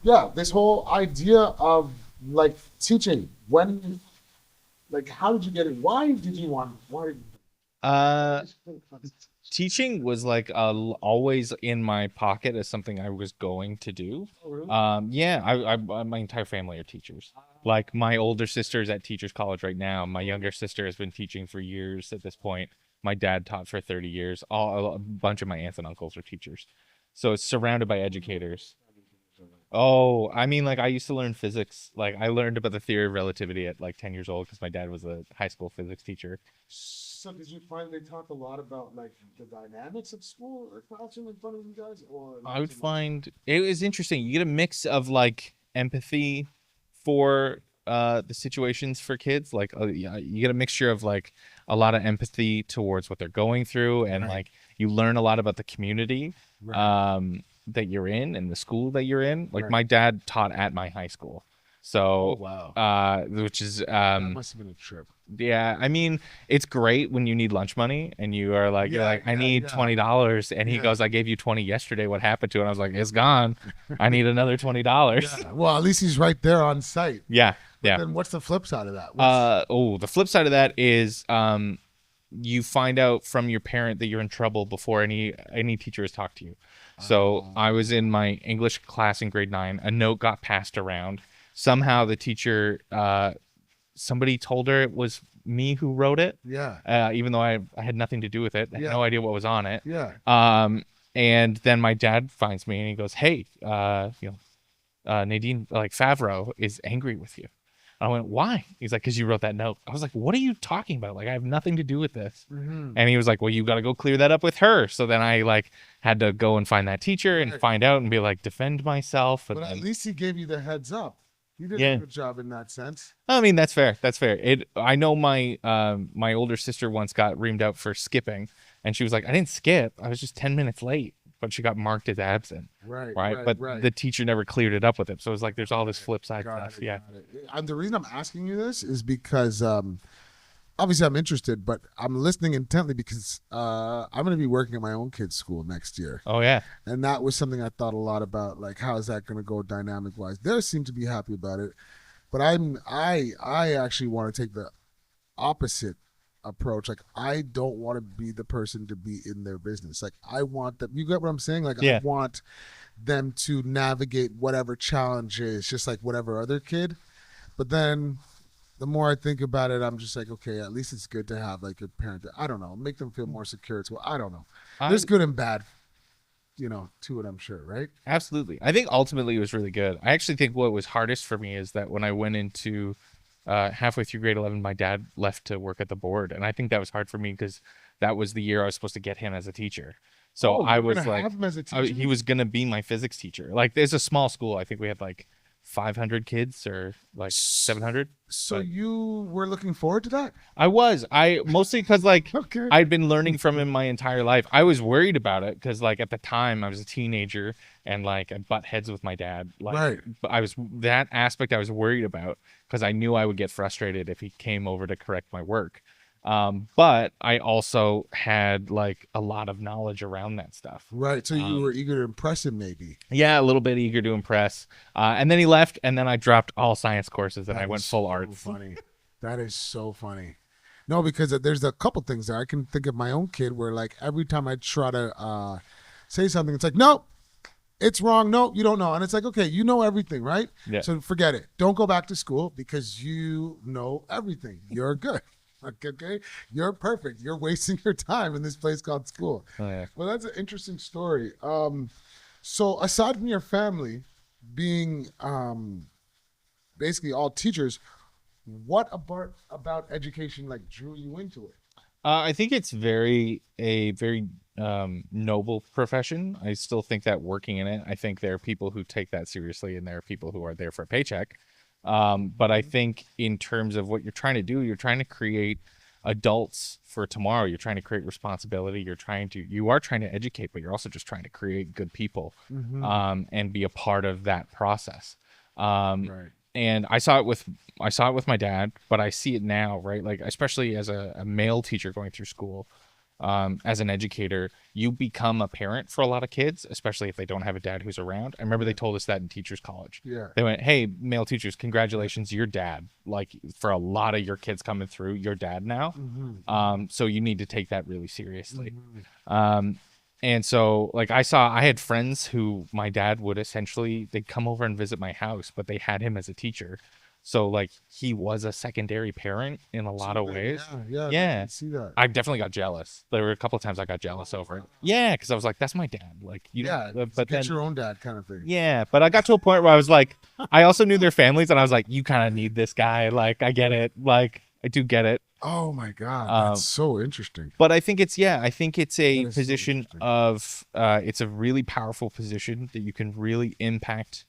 yeah, this whole idea of like teaching. When, like, how did you get it? Why did you want? Why did Uh, you? Teaching was like always in my pocket as something I was going to do. Oh, really? Yeah, my entire family are teachers. Like my older sister is at teachers college right now. My younger sister has been teaching for years at this point. My dad taught for 30 years. A bunch of my aunts and uncles are teachers. So it's surrounded by educators. Oh, I mean, like I used to learn physics. Like I learned about the theory of relativity at like 10 years old because my dad was a high school physics teacher. So did you find they talked a lot about like the dynamics of school or classroom in front of you guys, or I not would too much? find it was interesting. You get a mix of like empathy for the situations for kids. Like yeah, you get a mixture of like a lot of empathy towards what they're going through, and Right, like you learn a lot about the community right, that you're in and the school that you're in. Like right. my dad taught at my high school, Oh so wow, which is that must have been a trip. yeah, I mean, it's great when you need lunch money and you're Yeah, like, I yeah, need yeah, $20, and he yeah, goes, I gave you 20 yesterday. What happened to it? And I was like, it's gone. I need another $20. yeah. Well, at least he's right there on site. Yeah, But yeah. then, what's the flip side of that? What's The flip side of that is you find out from your parent that you're in trouble before any teacher has talked to you. So I was in my English class in grade 9. A note got passed around. Somehow the teacher somebody told her it was me who wrote it, yeah, even though I had nothing to do with it. I had yeah, no idea what was on it. yeah. Um, and then my dad finds me and he goes, "Hey, Nadine, like Favreau is angry with you." I went, "Why?" He's like, "Because you wrote that note." I was like, "What are you talking about? Like, I have nothing to do with this." Hmm. And he was like, "Well, you got to go clear that up with her." So then I like had to go and find that teacher and Right. find out and be like, defend myself. And But at then, least he gave you the heads up. You did a yeah, good job in that sense. I mean, that's fair. That's fair. It. I know my older sister once got reamed out for skipping, and she was like, "I didn't skip. I was just 10 minutes late," but she got marked as absent, Right, right? right, But right. the teacher never cleared it up with him, so it was like there's all this flip side Got stuff. it, Yeah. got it. And the reason I'm asking you this is because obviously I'm interested, but I'm listening intently because I'm going to be working at my own kid's school next year. Oh yeah. And that was something I thought a lot about, like how is that going to go dynamic wise? They seem to be happy about it, but I actually want to take the opposite approach. Like I don't want to be the person to be in their business. Like I want them. You get what I'm saying? Like I Yeah. want them to navigate whatever challenge is, just like whatever other kid. But then the more I think about it, I'm just like, okay, at least it's good to have like a parent that, I don't know, make them feel more secure as well. I don't know. There's I good and bad, to it, I'm sure, right? absolutely. I think ultimately it was really good. I actually think what was hardest for me is that when I went into halfway through grade 11, my dad left to work at the board, and I think that was hard for me because that was the year I was supposed to get him as a teacher. So Oh, I you were was gonna like, have him as a teacher? he was gonna be my physics teacher. Like, there's a small school. I think we had like 500 kids or like 700, So but you were looking forward to that? I mostly because like Okay. I'd been learning from him my entire life. I was worried about it because like at the time I was a teenager and like I butt heads with my dad. Like Right. but I was that aspect I was worried about because I knew I would get frustrated if he came over to correct my work. But I also had like a lot of knowledge around that stuff. Right. So you Um, were eager to impress him, maybe. yeah, a little bit eager to impress. And then he left, and then I dropped all science courses and I That went is full so arts. funny. That is so funny. No, because there's a couple things there. I can think of my own kid where like every time I try to say something, it's like, nope, it's wrong. No, you don't know. And it's like, okay, you know everything, right? Yeah. So forget it. Don't go back to school because you know everything. You're good. Okay. You're perfect. You're wasting your time in this place called school. Oh yeah. Well, that's an interesting story. So aside from your family being basically all teachers, what about education like drew you into it? I think it's a very noble profession. I still think that working in it, I think there are people who take that seriously, and there are people who are there for a paycheck. But I think in terms of what you're trying to do, you're trying to create adults for tomorrow. You're trying to create responsibility. You are trying to educate, but you're also just trying to create good people, Mm-hmm. and be a part of that process. Um, Right. and I saw it with my dad, but I see it now, right? Like especially as a male teacher going through school, as an educator, you become a parent for a lot of kids, especially if they don't have a dad who's around. I remember they told us that in teachers college. Yeah. They went, "Hey, male teachers, congratulations, you're dad. Like for a lot of your kids coming through, you're dad now. So you need to take that really seriously." And so like I had friends who my dad would essentially, they'd come over and visit my house, but they had him as a teacher. So like he was a secondary parent in a lot of ways. Yeah, I Yeah. can see that. I definitely got jealous. There were a couple of times I got jealous over it. Yeah, because I was like, that's my dad. Like, you Yeah, know, but get then, your own dad kind of thing. yeah, but I got to a point where I was like, I also knew their families, and I was like, you kind of need this guy. Like, I get it. Like, I do get it. Oh my God, Um, that's so interesting. But I think it's, yeah, I think it's a That is so position interesting. of, it's a really powerful position that you can really impact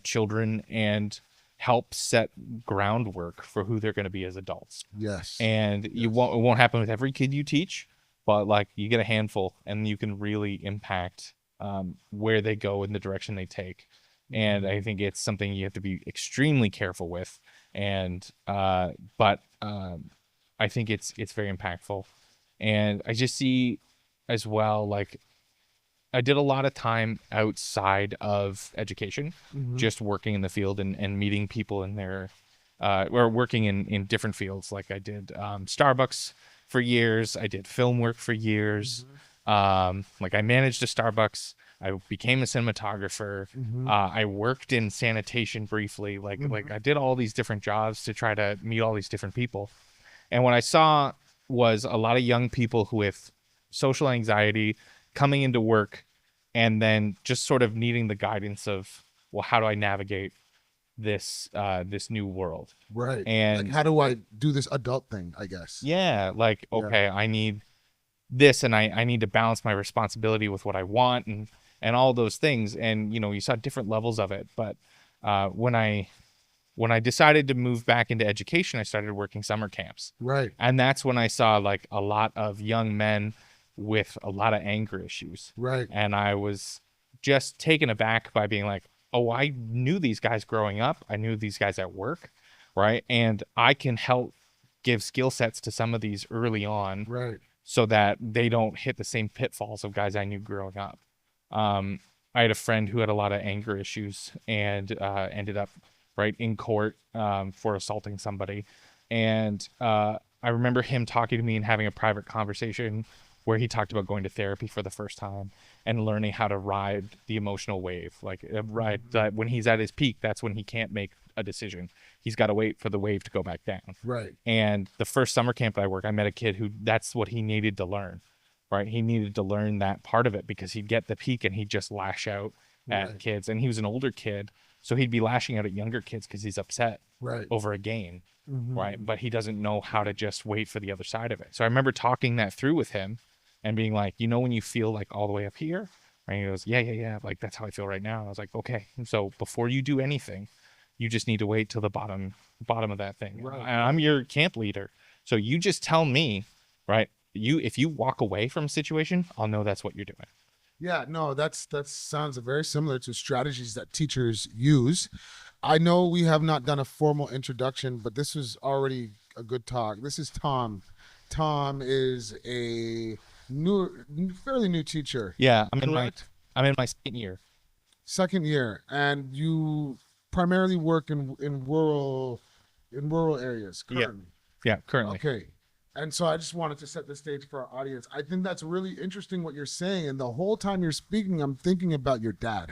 children and help set groundwork for who they're going to be as adults. Yes. And it won't happen with every kid you teach, but like you get a handful and you can really impact where they go in the direction they take. And I think it's something you have to be extremely careful with. And but I think it's very impactful. And I just see as well, like I did a lot of time outside of education, just working in the field and meeting people in their, or working in different fields. Like I did Starbucks for years. I did film work for years. Like I managed a Starbucks. I became a cinematographer. I worked in sanitation briefly. Like I did all these different jobs to try to meet all these different people. And what I saw was a lot of young people who with social anxiety coming into work and then just sort of needing the guidance of, well, how do I navigate this this new world? Right. And like, how do I do this adult thing? I guess. yeah, like, okay, I need this and I need to balance my responsibility with what I want and all those things. And, you know, you saw different levels of it. But when I decided to move back into education, I started working summer camps. Right. And that's when I saw like a lot of young men with a lot of anger issues. Right. And I was just taken aback by being like, oh, I knew these guys growing up. I knew these guys at work. Right. And I can help give skill sets to some of these early on. Right. So that they don't hit the same pitfalls of guys I knew growing up. I had a friend who had a lot of anger issues and ended up right in court for assaulting somebody. And I remember him talking to me and having a private conversation where he talked about going to therapy for the first time and learning how to ride the emotional wave. Like ride that when he's at his peak, that's when he can't make a decision. He's got to wait for the wave to go back down. Right. And the first summer camp that I worked, I met a kid who that's what he needed to learn. Right. He needed to learn that part of it because he'd get the peak and he'd just lash out at kids. And he was an older kid. So he'd be lashing out at younger kids because he's upset over a game. Right. But he doesn't know how to just wait for the other side of it. So I remember talking that through with him and being like, you know, when you feel like all the way up here, right? He goes, yeah. Like, that's how I feel right now. And I was like, okay. So before you do anything, you just need to wait till the bottom of that thing. Right. And I'm your camp leader. So you just tell me, right? If you walk away from a situation, I'll know that's what you're doing. Yeah, no, that sounds very similar to strategies that teachers use. I know we have not done a formal introduction, but this was already a good talk. This is Thom. Thom is a fairly new teacher. Yeah, I'm in correct? my second year. Second year, and you primarily work in rural areas currently. Yeah, currently. Okay. And so I just wanted to set the stage for our audience. I think that's really interesting what you're saying. And the whole time you're speaking, I'm thinking about your dad.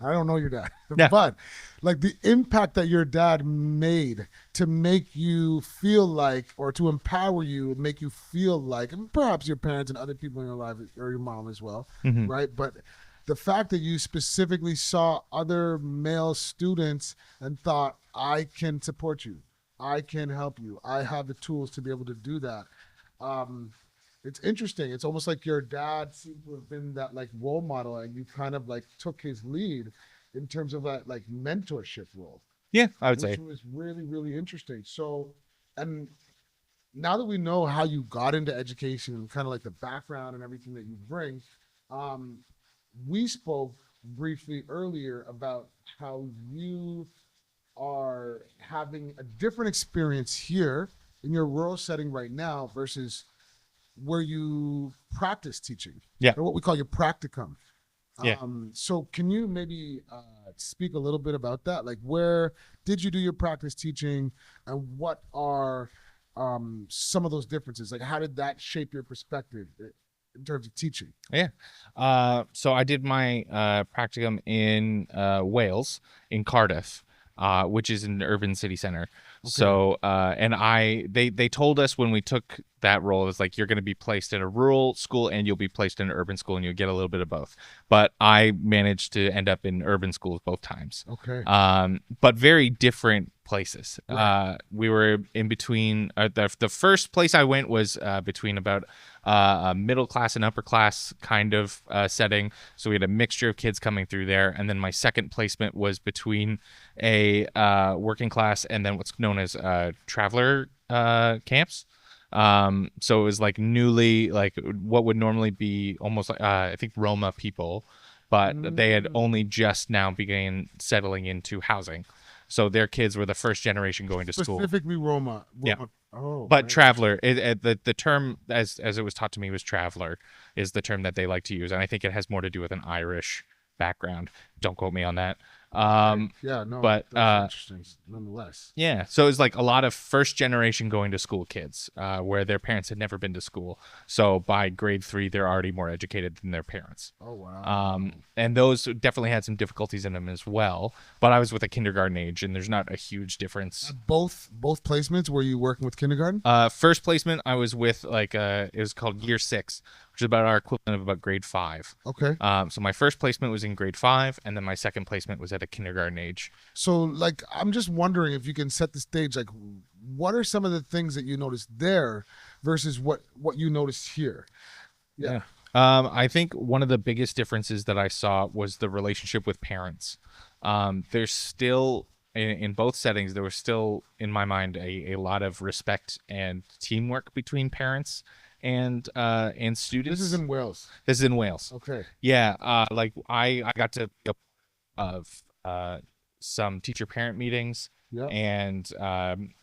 I don't know your dad, Yeah. but like the impact that your dad made to make you feel like, or to empower you, make you feel like, and perhaps your parents and other people in your life, or your mom as well, right? But the fact that you specifically saw other male students and thought, I can support you. I can help you. I have the tools to be able to do that. It's interesting. It's almost like your dad seemed to have been that like role model, and you kind of like took his lead in terms of that like mentorship role. Yeah, I would say. Which was really, really interesting. So, and now that we know how you got into education and kind of like the background and everything that you bring, we spoke briefly earlier about how you are having a different experience here in your rural setting right now versus where you practice teaching, Yeah. or what we call your practicum. Yeah. So can you maybe speak a little bit about that? Like, where did you do your practice teaching, and what are some of those differences? Like, how did that shape your perspective in terms of teaching? Yeah. So I did my practicum in Wales, in Cardiff, which is an urban city center. Okay. So, and they told us when we took that role, it was like, you're going to be placed in a rural school and you'll be placed in an urban school, and you'll get a little bit of both. But I managed to end up in urban schools both times. Okay. But very different places. Right. We were in between. The first place I went was between about a middle class and upper class kind of setting. So we had a mixture of kids coming through there. And then my second placement was between a working class and then what's known as traveler camps. So it was like newly, like what would normally be almost like I think Roma people, but they had only just now began settling into housing. So their kids were the first generation going to school. Specifically Roma. Yeah. Oh, But man. traveler, the term as it was taught to me was traveler, is the term that they like to use, and I think it has more to do with an Irish background. Don't quote me on that. Yeah, no, But that's interesting nonetheless. yeah, so it's like a lot of first generation going to school kids, where their parents had never been to school. So by grade 3, they're already more educated than their parents. Oh, wow. And those definitely had some difficulties in them as well. But I was with a kindergarten age, and there's not a huge difference. Both placements, were you working with kindergarten? First placement, I was with like it was called Year 6, which is about our equivalent of about grade 5. Okay. So my first placement was in grade 5, and then my second placement was at a kindergarten age. So, like, I'm just wondering if you can set the stage. Like, what are some of the things that you noticed there versus what you noticed here? Yeah. I think one of the biggest differences that I saw was the relationship with parents. There's still in both settings, there was still, in my mind, a lot of respect and teamwork between parents and students. This is in Wales. This is in Wales. Okay. Yeah, like I got to be a part of some teacher parent meetings. Yeah. And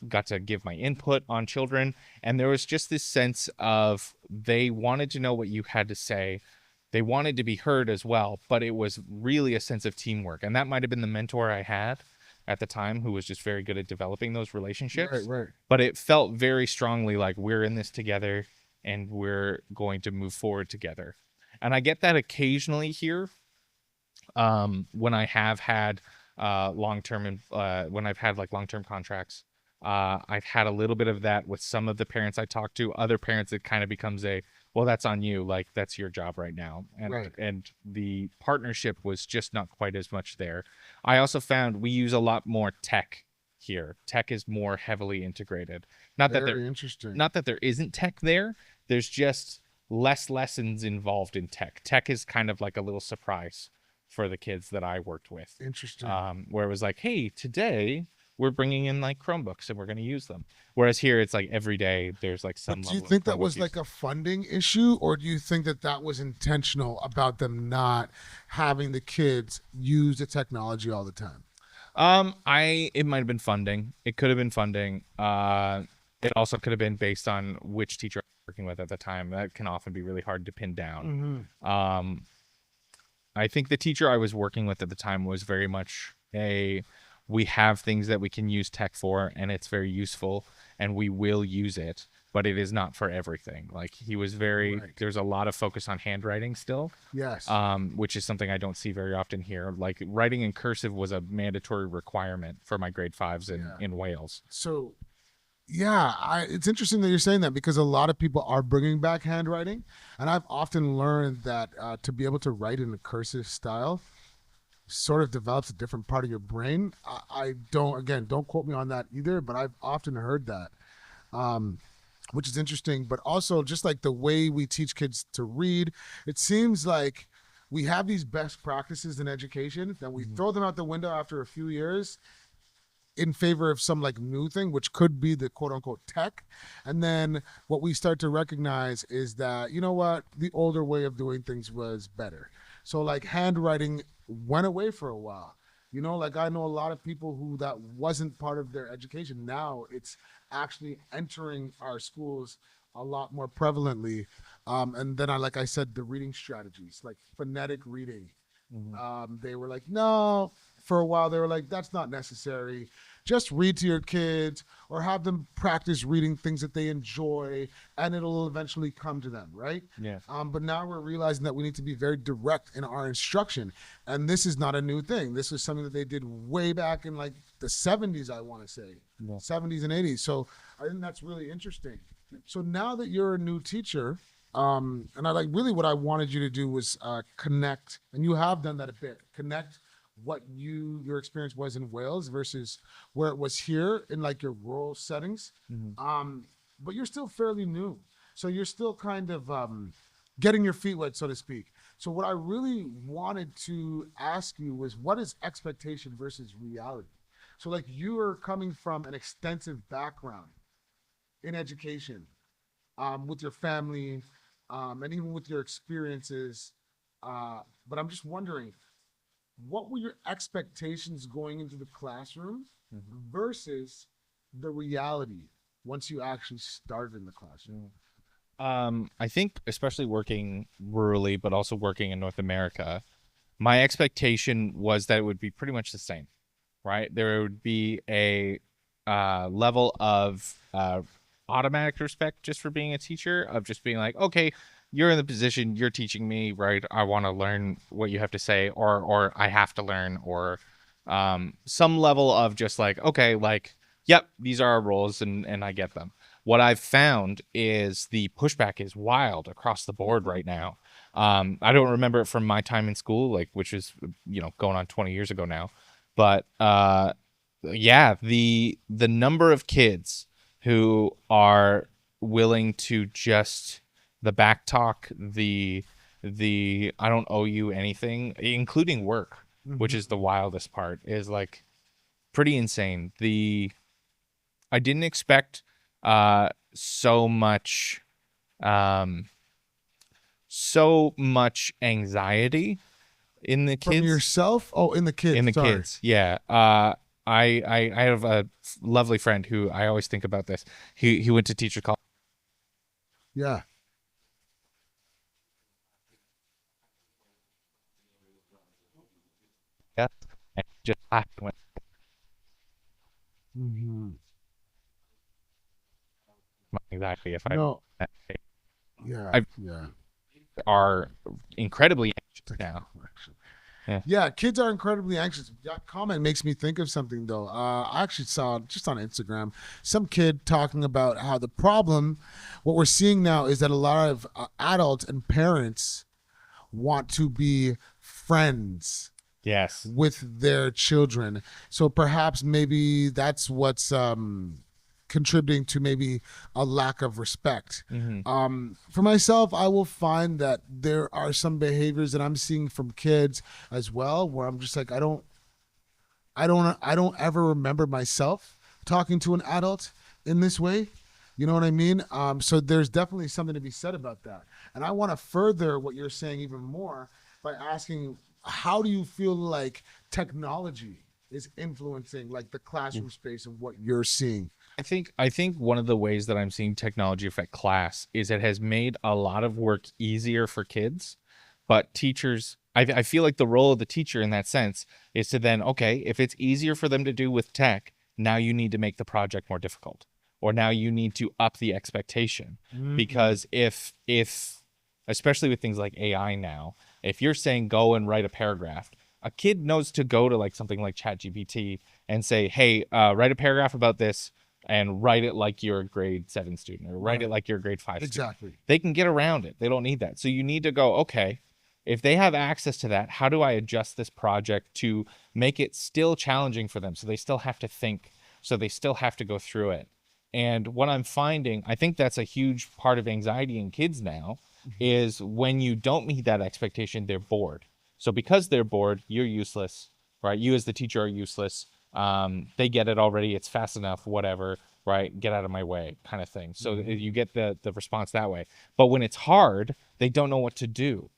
got to give my input on children, and there was just this sense of they wanted to know what you had to say. They wanted to be heard as well, but it was really a sense of teamwork, and that might have been the mentor I had at the time, who was just very good at developing those relationships. Right. But it felt very strongly like we're in this together, and we're going to move forward together. And I get that occasionally here, when I have had long-term when I've had like long-term contracts. I've had a little bit of that with some of the parents I talk to. Other parents, it kind of becomes well, that's on you, like that's your job right now. And Right. and the partnership was just not quite as much there. I also found we use a lot more tech here. Tech is more heavily integrated. Very interesting. Not that there isn't tech there. There's just less lessons involved in tech. Tech is kind of like a little surprise for the kids that I worked with. Interesting. Where it was like, hey, today we're bringing in like Chromebooks and we're going to use them. Whereas here it's like every day there's like some. But do you level of think that Chromebook was use. like a funding issue, or do you think that that was intentional about them not having the kids use the technology all the time? It might have been funding. It could have been funding. It also could have been based on which teacher I was working with at the time. That can often be really hard to pin down. Mm-hmm. I think the teacher I was working with at the time was very much we have things that we can use tech for, and it's very useful, and we will use it, but it is not for everything. Like he was very, Right. there's a lot of focus on handwriting still, Yes. which is something I don't see very often here. Like writing in cursive was a mandatory requirement for my grade 5s in Wales. So, yeah, it's interesting that you're saying that, because a lot of people are bringing back handwriting, and I've often learned that to be able to write in a cursive style sort of develops a different part of your brain. I don't quote me on that either, but I've often heard that, which is interesting. But also, just like the way we teach kids to read, it seems like we have these best practices in education, then we throw them out the window after a few years in favor of some like new thing, which could be the quote unquote tech. And then what we start to recognize is that, you know what, the older way of doing things was better. So like handwriting went away for a while. You know, like I know a lot of people who that wasn't part of their education. Now it's actually entering our schools a lot more prevalently. And then like I said, the reading strategies, like phonetic reading. Mhm. They were like, no, for a while they were like, that's not necessary. Just read to your kids or have them practice reading things that they enjoy and it'll eventually come to them, right? Yeah. But now we're realizing that we need to be very direct in our instruction. And this is not a new thing. This was something that they did way back in like the 70s, I want to say, Yeah. 70s and 80s. So I think that's really interesting. So now that you're a new teacher, and I like really what I wanted you to do was connect, and you have done that a bit. Connect what your experience was in Wales versus where it was here in like your rural settings. Mhm. But you're still fairly new, so you're still kind of getting your feet wet, so to speak. So what I really wanted to ask you was, what is expectation versus reality? So like you are coming from an extensive background in education, with your family, and even with your experiences. But I'm just wondering, what were your expectations going into the classroom Mhm. versus the reality once you actually started in the classroom? I think especially working rurally, but also working in North America, my expectation was that it would be pretty much the same, right? There would be a level of automatic respect just for being a teacher, of just being like, okay, you're in the position, you're teaching me, right? I want to learn what you have to say, or I have to learn, or some level of just like, okay, like, yep, these are our roles, and I get them. What I've found is the pushback is wild across the board right now. I don't remember it from my time in school, like, which is, going on 20 years ago now, but yeah, the number of kids who are willing to just the back talk, the I don't owe you anything, including work, which Mm-hmm. is the wildest part, is like pretty insane. The I didn't expect so much um so much anxiety in the From kids. yourself? Oh, in the In kids. the Sorry. kids, yeah. I have a lovely friend who I always think about this. He went to teacher college. Yeah. Yeah, and he just laughed and went, Mm-hmm. "My anxiety if I No. Yeah. I Yeah. are incredibly anxious Technical now." correction. Yeah. Yeah, kids are incredibly anxious. That comment makes me think of something though. I actually saw just on Instagram some kid talking about how the problem, what we're seeing now, is that a lot of adults and parents want to be friends Yes. with their children. So perhaps maybe that's what's contributing to maybe a lack of respect. Hmm. For myself, I will find that there are some behaviors that I'm seeing from kids as well, where I'm just like, I don't ever remember myself talking to an adult in this way. You know what I mean? So there's definitely something to be said about that. And I want to further what you're saying even more by asking, how do you feel like technology is influencing like the classroom space and what you're seeing? I think one of the ways that I'm seeing technology affect class is it has made a lot of work easier for kids, but teachers. I feel like the role of the teacher in that sense is to then, okay, if it's easier for them to do with tech, now you need to make the project more difficult, or now you need to up the expectation, Mm-hmm. because if especially with things like AI now, if you're saying go and write a paragraph, a kid knows to go to like something like ChatGPT and say, hey, write a paragraph about this and write it like you're a grade 7 student, or write it Right. like you're a grade 5 student. Exactly. They can get around it. They don't need that. So you need to go, okay, if they have access to that, how do I adjust this project to make it still challenging for them? So they still have to think, so they still have to go through it. And what I'm finding, I think that's a huge part of anxiety in kids now, is when you don't meet that expectation, they're bored. So because they're bored, you're useless, right? You as the teacher are useless. They get it already. It's fast enough, whatever, right? Get out of my way, kind of thing. So Mm-hmm. you get the response that way. But when it's hard, they don't know what to do,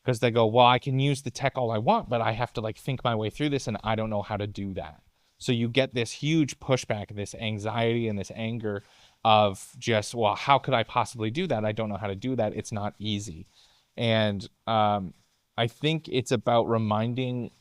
because they go, well, I can use the tech all I want, but I have to like think my way through this, and I don't know how to do that. So you get this huge pushback, this anxiety and this anger of just, well, how could I possibly do that? I don't know how to do that. It's not easy. And I think it's about reminding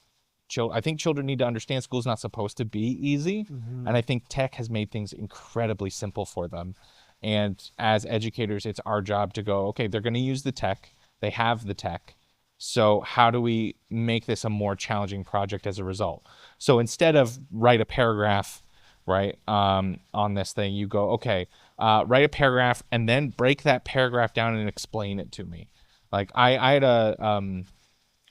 children. I think children need to understand school's not supposed to be easy. And I think tech has made things incredibly simple for them. And as educators, it's our job to go, okay, they're going to use the tech. They have the tech. So how do we make this a more challenging project as a result? So instead of write a paragraph, right, on this thing, you go, okay, write a paragraph and then break that paragraph down and explain it to me. Like I had a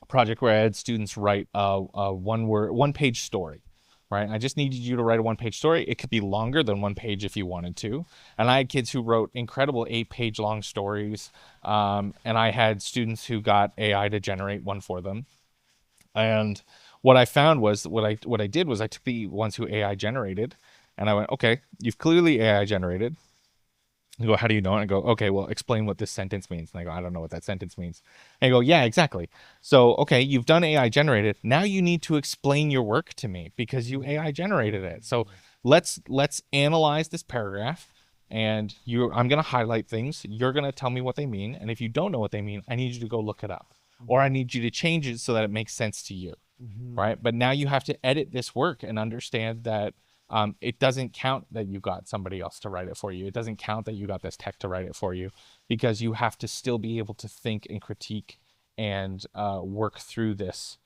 project where I had students write a one page story, right? I just needed you to write a 1-page story. It could be longer than 1 page if you wanted to. And I had kids who wrote incredible 8-page long stories. And I had students who got AI to generate one for them. And what I found was what I did was I took the ones who AI generated and I went, okay, you've clearly AI generated. You go, how do you know? And I go, okay, well, explain what this sentence means. And I go, I don't know what that sentence means. And I go, yeah, exactly. So, okay, you've done AI generated. Now you need to explain your work to me because you AI generated it. So let's analyze this paragraph. And I'm going to highlight things. You're going to tell me what they mean. And if you don't know what they mean, I need you to go look it up. Or I need you to change it so that it makes sense to you. Right? But now you have to edit this work and understand that it doesn't count that you got somebody else to write it for you. It doesn't count that you got this tech to write it for you, because you have to still be able to think and critique and work through this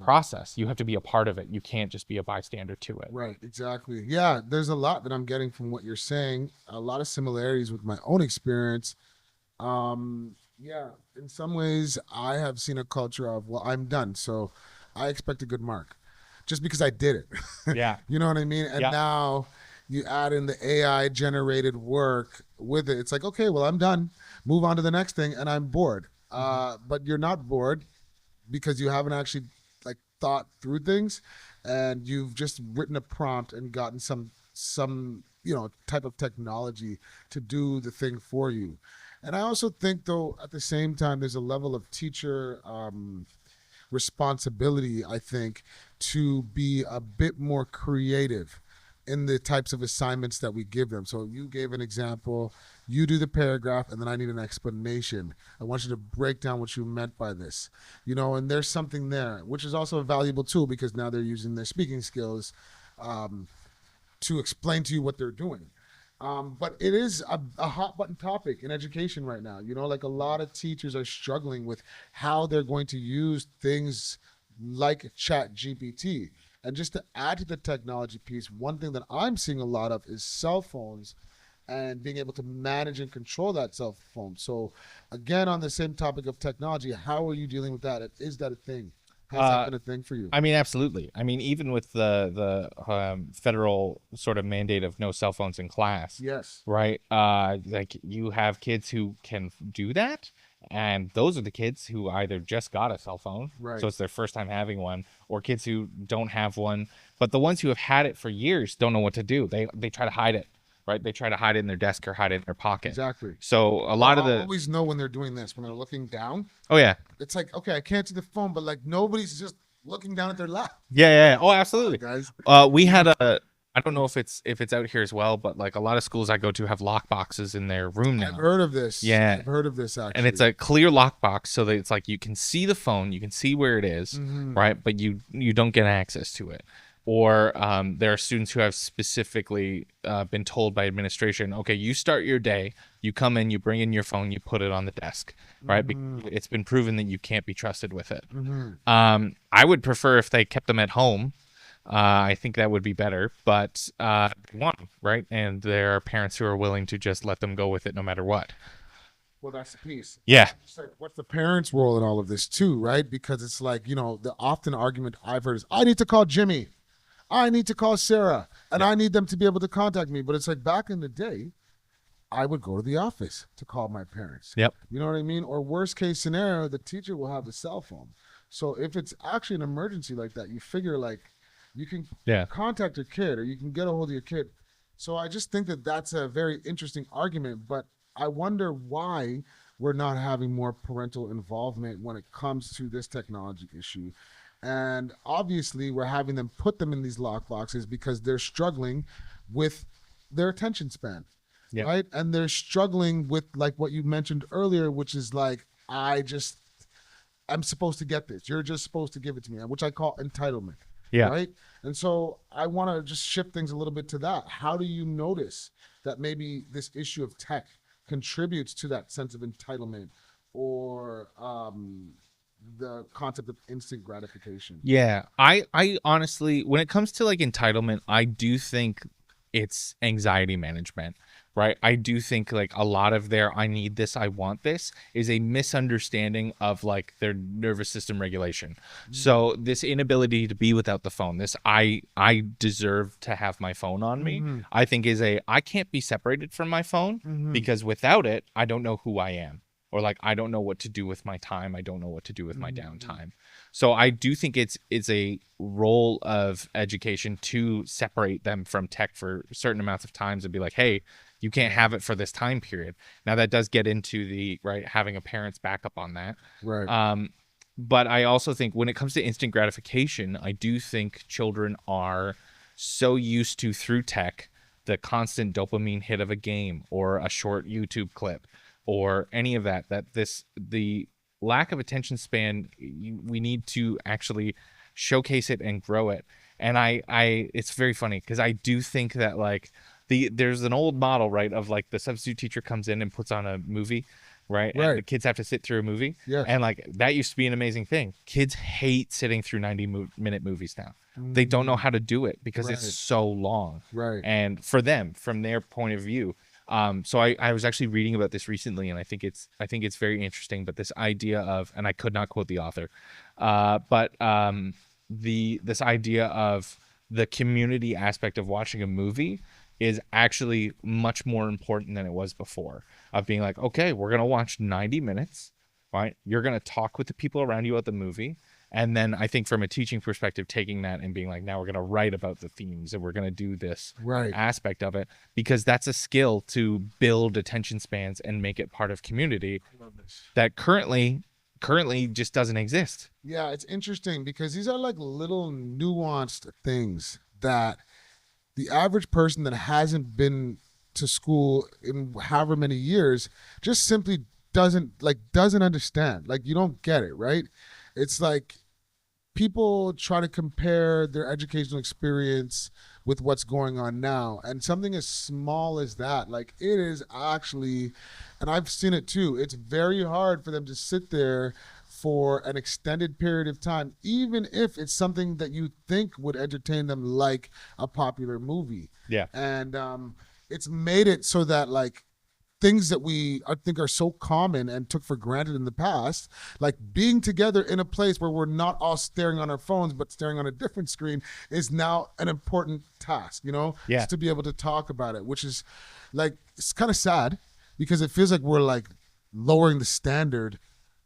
process. You have to be a part of it. You can't just be a bystander to it. Right, exactly. Yeah, there's a lot that I'm getting from what you're saying. A lot of similarities with my own experience. Yeah, in some ways, I have seen a culture of, well, I'm done, so I expect a good mark just because I did it. Yeah. You know what I mean? And Yeah. now you add in the AI generated work with it. It's like, okay, well, I'm done. Move on to the next thing, and I'm bored. But you're not bored because you haven't actually like thought through things, and you've just written a prompt and gotten some type of technology to do the thing for you. And I also think, though, at the same time, there's a level of teacher responsibility, I think, to be a bit more creative in the types of assignments that we give them. So you gave an example, you do the paragraph, and then I need an explanation. I want you to break down what you meant by this, and there's something there, which is also a valuable tool because now they're using their speaking skills to explain to you what they're doing. But it is a hot button topic in education right now. Like a lot of teachers are struggling with how they're going to use things like ChatGPT. And just to add to the technology piece, one thing that I'm seeing a lot of is cell phones and being able to manage and control that cell phone. So again, on the same topic of technology, how are you dealing with that? Is that a thing? Has that been a thing for you? I mean, absolutely. I mean, even with the federal sort of mandate of no cell phones in class. Yes. Right. Like you have kids who can do that, and those are the kids who either just got a cell phone, Right. so it's their first time having one, or kids who don't have one. But the ones who have had it for years don't know what to do. They try to hide it. Right. They try to hide it in their desk or hide it in their pocket. Exactly. So a lot of I the always know when they're doing this, when they're looking down. oh yeah. It's like, okay, I can't see the phone, but like nobody's just looking down at their lap. Yeah. Oh, absolutely. Guys. We had I don't know if it's out here as well, but like a lot of schools I go to have lock boxes in their room now. I've heard of this. Yeah. I've heard of this actually. And it's a clear lockbox so that it's like you can see the phone, you can see where it is, right? But you don't get access to it. Or there are students who have specifically been told by administration, okay, you start your day, you come in, you bring in your phone, you put it on the desk, right? It's been proven that you can't be trusted with it. I would prefer if they kept them at home. I think that would be better, but they want them, right? And there are parents who are willing to just let them go with it no matter what. Well, that's the piece. Yeah. It's like, what's the parents' role in all of this too, right? Because it's like, the often argument I've heard is, I need to call Jimmy. I need to call Sarah, and I need them to be able to contact me. But it's like back in the day, I would go to the office to call my parents. Yep. You know what I mean? Or worst case scenario, the teacher will have the cell phone. So if it's actually an emergency like that, you figure like you can contact your kid or you can get a hold of your kid. So I just think that that's a very interesting argument. But I wonder why we're not having more parental involvement when it comes to this technology issue. And obviously, we're having them put them in these lock boxes because they're struggling with their attention span, Yeah. right? And they're struggling with, like what you mentioned earlier, which is like, I'm supposed to get this. You're just supposed to give it to me, which I call entitlement, Yeah. right? And so I want to just shift things a little bit to that. How do you notice that maybe this issue of tech contributes to that sense of entitlement or the concept of instant gratification? Yeah, I honestly, when it comes to like entitlement, I do think it's anxiety management, right? I do think like a lot of their "I need this, I want this" is a misunderstanding of like their nervous system regulation. So this inability to be without the phone, this I deserve to have my phone on me, I think is a I can't be separated from my phone because without it, I don't know who I am. Or like I don't know what to do with my time. I don't know what to do with my downtime. So I do think it's a role of education to separate them from tech for certain amounts of times and be like, hey, you can't have it for this time period. Now that does get into the right having a parent's backup on that. Right. But I also think when it comes to instant gratification, I do think children are so used to through tech the constant dopamine hit of a game or a short YouTube clip or any of that the lack of attention span, we need to actually showcase it and grow it. And I it's very funny because I do think that like there's an old model, right, of like the substitute teacher comes in and puts on a movie, right, and the kids have to sit through a movie. Yes. And like that used to be an amazing thing. Kids hate sitting through 90-minute movies now. They don't know how to do it because it's so long. Right. And for them, from their point of view, so I was actually reading about this recently, and I think it's very interesting. But this idea of, and I could not quote the author, but this idea of the community aspect of watching a movie is actually much more important than it was before. Of being like, okay, we're gonna watch 90 minutes, right? You're gonna talk with the people around you at the movie. And then I think from a teaching perspective, taking that and being like, now we're going to write about the themes and we're going to do this aspect of it, because that's a skill to build attention spans and make it part of community that currently just doesn't exist. Yeah, it's interesting because these are like little nuanced things that the average person that hasn't been to school in however many years just simply doesn't understand. Like, you don't get it, right? It's like people try to compare their educational experience with what's going on now, and something as small as that, like, it is actually, and I've seen it too, it's very hard for them to sit there for an extended period of time, even if it's something that you think would entertain them, like a popular movie. Yeah. And it's made it so that, like, things that I think are so common and took for granted in the past, like being together in a place where we're not all staring on our phones but staring on a different screen, is now an important task, just to be able to talk about it, which is like, it's kind of sad because it feels like we're like lowering the standard.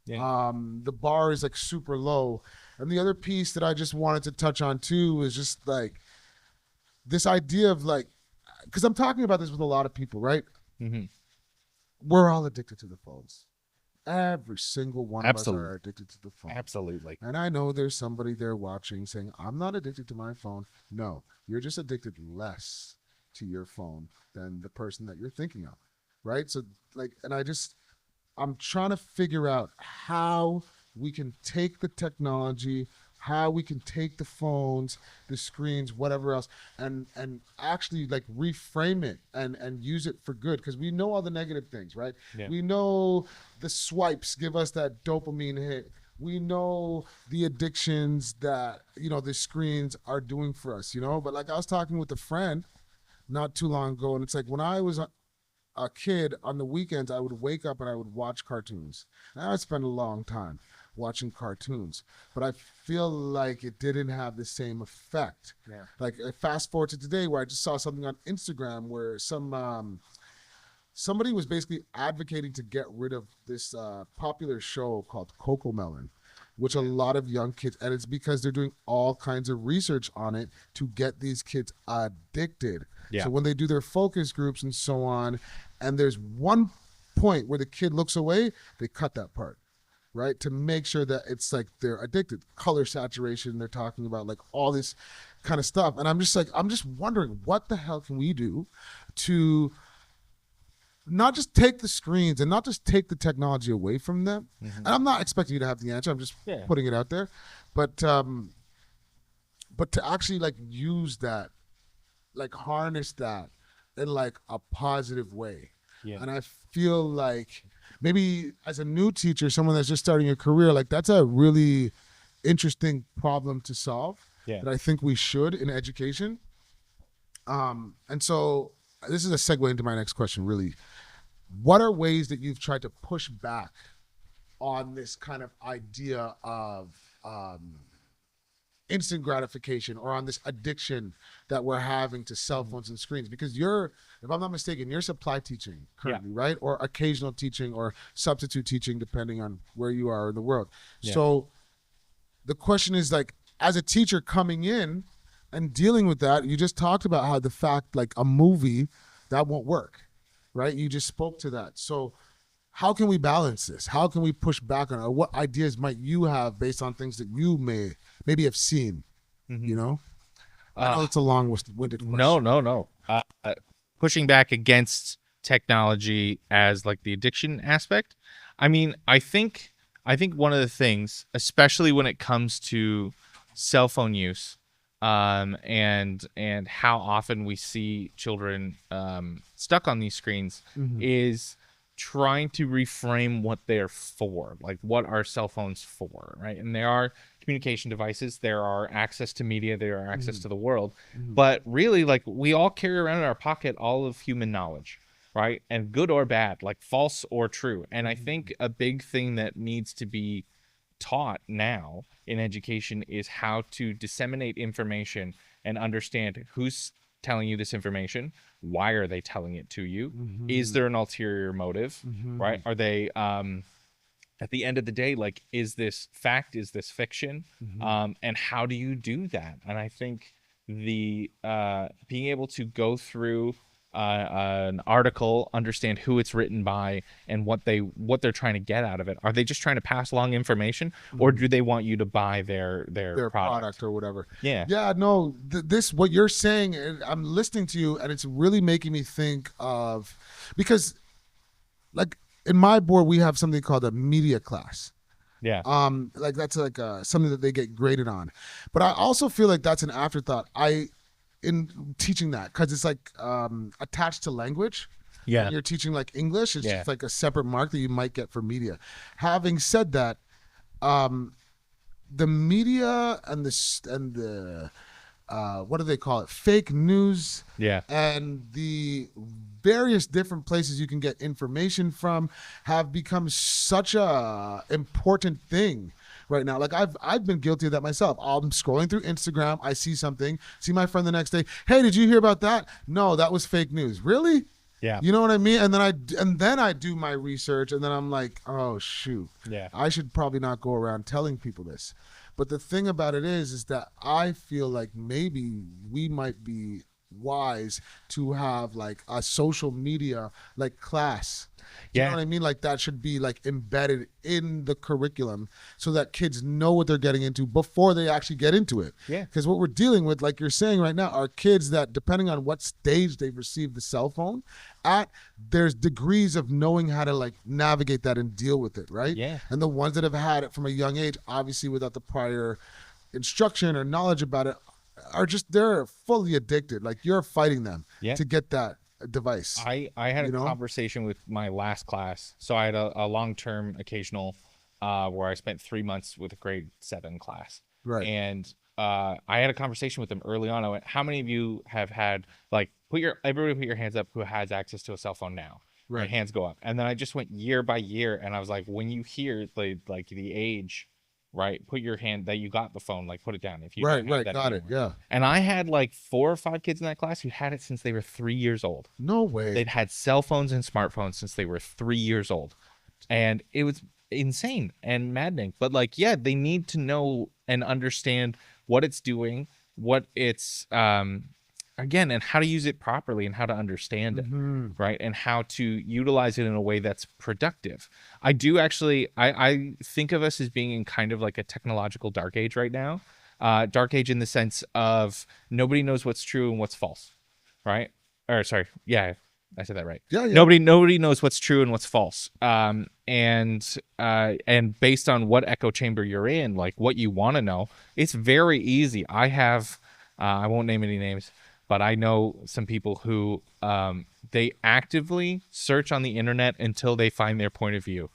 The bar is like super low. And the other piece that I just wanted to touch on too is just like this idea of like, because I'm talking about this with a lot of people, right? We're all addicted to the phones. Every single one of us are addicted to the phone. Absolutely. And I know there's somebody there watching saying, I'm not addicted to my phone. No, you're just addicted less to your phone than the person that you're thinking of, right? So like, and I'm trying to figure out how we can take the technology, how we can take the phones, the screens, whatever else, and actually like reframe it and use it for good, because we know all the negative things, right? We know the swipes give us that dopamine hit. We know the addictions that the screens are doing for us, but like I was talking with a friend not too long ago, and it's like, when I was a kid, on the weekends I would wake up and I would watch cartoons, and I would spend a long time watching cartoons, but I feel like it didn't have the same effect. Like, fast forward to today, where I just saw something on Instagram where somebody was basically advocating to get rid of this popular show called Coco Melon, which a lot of young kids, and it's because they're doing all kinds of research on it to get these kids addicted. So when they do their focus groups and so on, and there's one point where the kid looks away, they cut that part, right? To make sure that it's like they're addicted. Color saturation, they're talking about like all this kind of stuff. And I'm just wondering what the hell can we do to not just take the screens and not just take the technology away from them. And I'm not expecting you to have the answer. I'm just putting it out there. But to actually like use that, like harness that in like a positive way. Yeah. And I feel like maybe as a new teacher, someone that's just starting a career, like that's a really interesting problem to solve that I think we should in education. And so this is a segue into my next question, really. What are ways that you've tried to push back on this kind of idea of instant gratification, or on this addiction that we're having to cell phones and screens? Because you're, if I'm not mistaken, you're supply teaching currently, right? Or occasional teaching or substitute teaching, depending on where you are in the world. So the question is, like, as a teacher coming in and dealing with that, you just talked about how the fact, like a movie, that won't work, right? You just spoke to that. So how can we balance this? How can we push back on it? Or what ideas might you have based on things that you maybe have seen, you know? I know it's a long-winded question. No. Pushing back against technology as like the addiction aspect. I mean, I think one of the things, especially when it comes to cell phone use, and how often we see children stuck on these screens, is trying to reframe what they're for. Like, what are cell phones for, right? And they are communication devices, there are access to media, there are access to the world, but really, like, we all carry around in our pocket all of human knowledge, right? And good or bad, like false or true. And I think a big thing that needs to be taught now in education is how to disseminate information and understand who's telling you this information, why are they telling it to you, is there an ulterior motive, right? Are they at the end of the day, like, is this fact, is this fiction, and how do you do that? And I think the being able to go through an article, understand who it's written by, and what they're trying to get out of it. Are they just trying to pass along information, or do they want you to buy their product or whatever? Yeah. No, this, what you're saying, I'm listening to you, and it's really making me think of, because like in my board we have something called a media class. Like that's like something that they get graded on, but I also feel like that's an afterthought in teaching that, because it's like attached to language. When you're teaching like English, it's just like a separate mark that you might get for media. Having said that, the media and the what do they call it, fake news, and the various different places you can get information from have become such a important thing right now. Like I've been guilty of that myself. I'm scrolling through Instagram, I see something, see my friend the next day, hey, did you hear about that? No, that was fake news. Really? You know what I mean? And then I do my research, and then I'm like, oh shoot, I should probably not go around telling people this. But the thing about it is that I feel like maybe we might be wise to have like a social media like class. You know what I mean? Like that should be like embedded in the curriculum so that kids know what they're getting into before they actually get into it. Because what we're dealing with, like you're saying right now, are kids that, depending on what stage they've received the cell phone at, there's degrees of knowing how to like navigate that and deal with it, right? And the ones that have had it from a young age, obviously without the prior instruction or knowledge about it, are just, they're fully addicted. Like you're fighting them to get that device. I had a conversation with my last class. So I had a long-term occasional where I spent 3 months with a grade 7 class. And I had a conversation with them early on. I went, how many of you have had, like, everybody put your hands up who has access to a cell phone now? And hands go up. And then I just went year by year, and I was like, when you hear the age, right, put your hand that you got the phone, like put it down if you got it. And I had like 4 or 5 kids in that class who had it since they were 3 years old. No way. They'd had cell phones and smartphones since they were 3 years old, and it was insane and maddening. But like, they need to know and understand what it's doing, what it's again, and how to use it properly and how to understand it, Mm-hmm. right? And how to utilize it in a way that's productive. I do actually, I think of us as being in kind of like a technological dark age right now. Dark age in the sense of nobody knows what's true and what's false, right? Or sorry, yeah, I said that right. Yeah, yeah. Nobody knows what's true and what's false. And based on what echo chamber you're in, like what you want to know, it's very easy. I have, I won't name any names, but I know some people who they actively search on the internet until they find their point of view.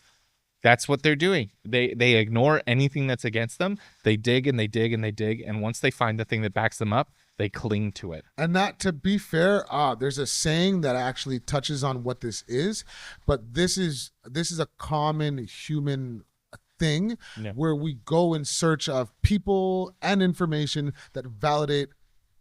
That's what they're doing. They ignore anything that's against them. They dig and they dig and they dig, and once they find the thing that backs them up, they cling to it. And that, to be fair, there's a saying that actually touches on what this is, but this is a common human thing Yeah. where we go in search of people and information that validate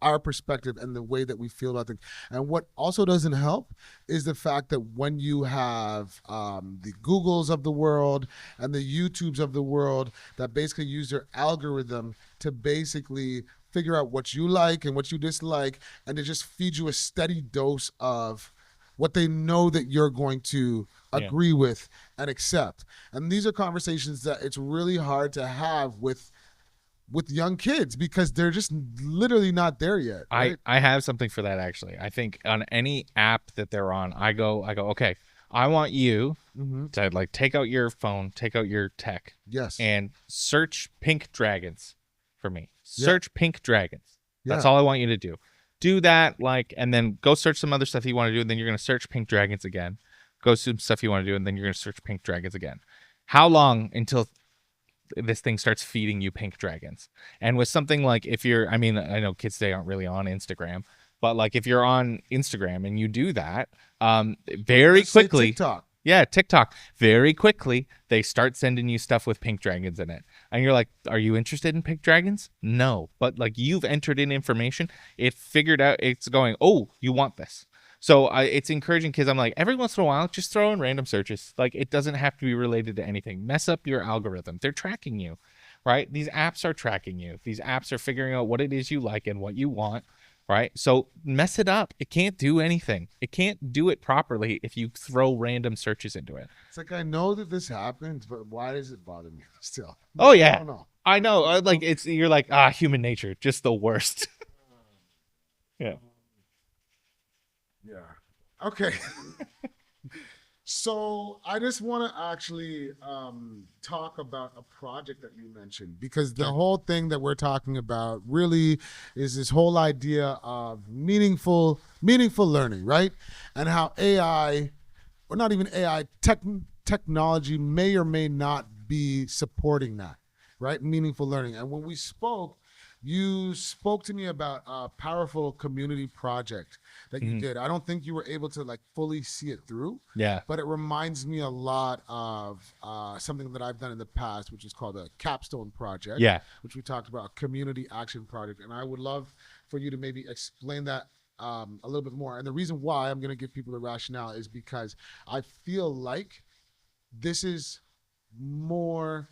our perspective and the way that we feel about things. And what also doesn't help is the fact that when you have the Googles of the world and the YouTubes of the world that basically use their algorithm to basically figure out what you like and what you dislike, and to just feed you a steady dose of what they know that you're going to agree with and accept. And these are conversations that it's really hard to have with young kids because they're just literally not there yet. Right? I have something for that actually. I think on any app that they're on, I go, okay, I want you to like take out your phone, take out your tech, Yes. and search pink dragons for me. Search pink dragons. That's Yeah. all I want you to do. Do that, like, and then go search some other stuff you want to do, and then you're gonna search pink dragons again. Go some stuff you want to do, and then you're gonna search pink dragons again. How long until this thing starts feeding you pink dragons? And with something like, if you're, I mean, I know kids today aren't really on Instagram, but like if you're on Instagram and you do that, very Let's say quickly, TikTok. yeah, TikTok, very quickly they start sending you stuff with pink dragons in it, and you're like, are you interested in pink dragons? No, but like you've entered in information, it figured out, it's going, oh, you want this. So it's encouraging kids. I'm like, every once in a while, just throw in random searches. Like, it doesn't have to be related to anything. Mess up your algorithm. They're tracking you, right? These apps are tracking you. These apps are figuring out what it is you like and what you want, right? So mess it up. It can't do anything. It can't do it properly if you throw random searches into it. It's like, I know that this happens, but why does it bother me still? Oh, I yeah. don't know. I know. Like, you're like, human nature, just the worst. Yeah. Yeah. Okay. So I just want to actually talk about a project that you mentioned, because the whole thing that we're talking about really is this whole idea of meaningful learning, right? And how AI, or not even AI, technology may or may not be supporting that, right? Meaningful learning. And when we spoke, you spoke to me about a powerful community project that you did. I don't think you were able to like fully see it through. Yeah. But it reminds me a lot of something that I've done in the past, which is called a capstone project. Yeah. Which we talked about, a community action project. And I would love for you to maybe explain that a little bit more. And the reason why I'm going to give people the rationale is because I feel like this is more,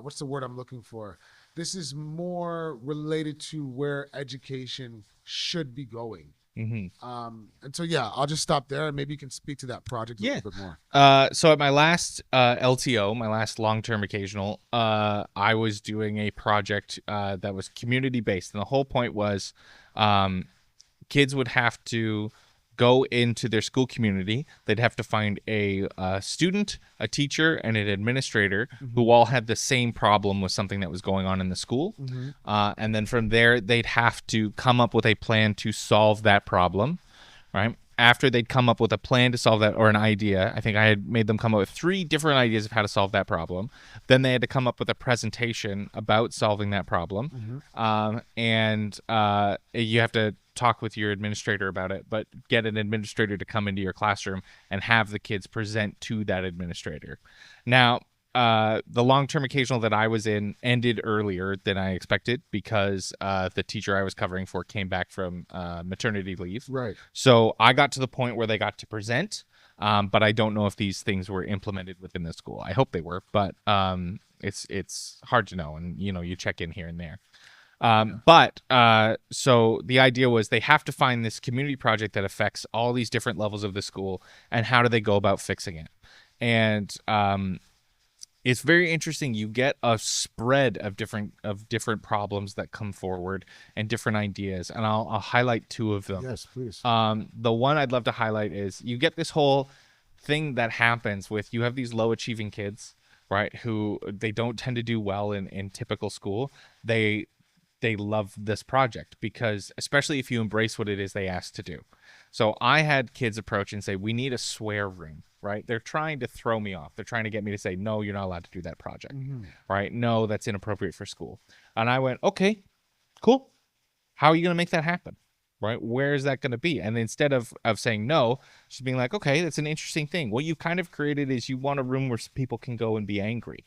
what's the word I'm looking for? This is more related to where education should be going. Mm-hmm. And so, yeah, I'll just stop there, and maybe you can speak to that project a little bit more. So at my last LTO, my last long-term occasional, I was doing a project that was community-based, and the whole point was kids would have to go into their school community. They'd have to find a student, a teacher, and an administrator who all had the same problem with something that was going on in the school. And then from there, they'd have to come up with a plan to solve that problem, right? After they'd come up with a plan to solve that, or an idea, I think I had made them come up with 3 different ideas of how to solve that problem. Then they had to come up with a presentation about solving that problem. And you have to talk with your administrator about it, but get an administrator to come into your classroom and have the kids present to that administrator. Now, the long-term occasional that I was in ended earlier than I expected because the teacher I was covering for came back from maternity leave. Right. So I got to the point where they got to present, but I don't know if these things were implemented within the school. I hope they were, but it's hard to know, and you check in here and there. So the idea was they have to find this community project that affects all these different levels of the school, and how do they go about fixing it? And it's very interesting. You get a spread of different problems that come forward and different ideas, and I'll highlight two of them. Yes, please. The one I'd love to highlight is you get this whole thing that happens with, you have these low achieving kids, right, who they don't tend to do well in typical school. They love this project because, especially if you embrace what it is they asked to do. So I had kids approach and say, we need a swear room, right? They're trying to throw me off. They're trying to get me to say, no, you're not allowed to do that project, right? No, that's inappropriate for school. And I went, okay, cool. How are you going to make that happen? Right? Where is that going to be? And instead of saying no, she's being like, okay, that's an interesting thing. What you kind of created is you want a room where people can go and be angry,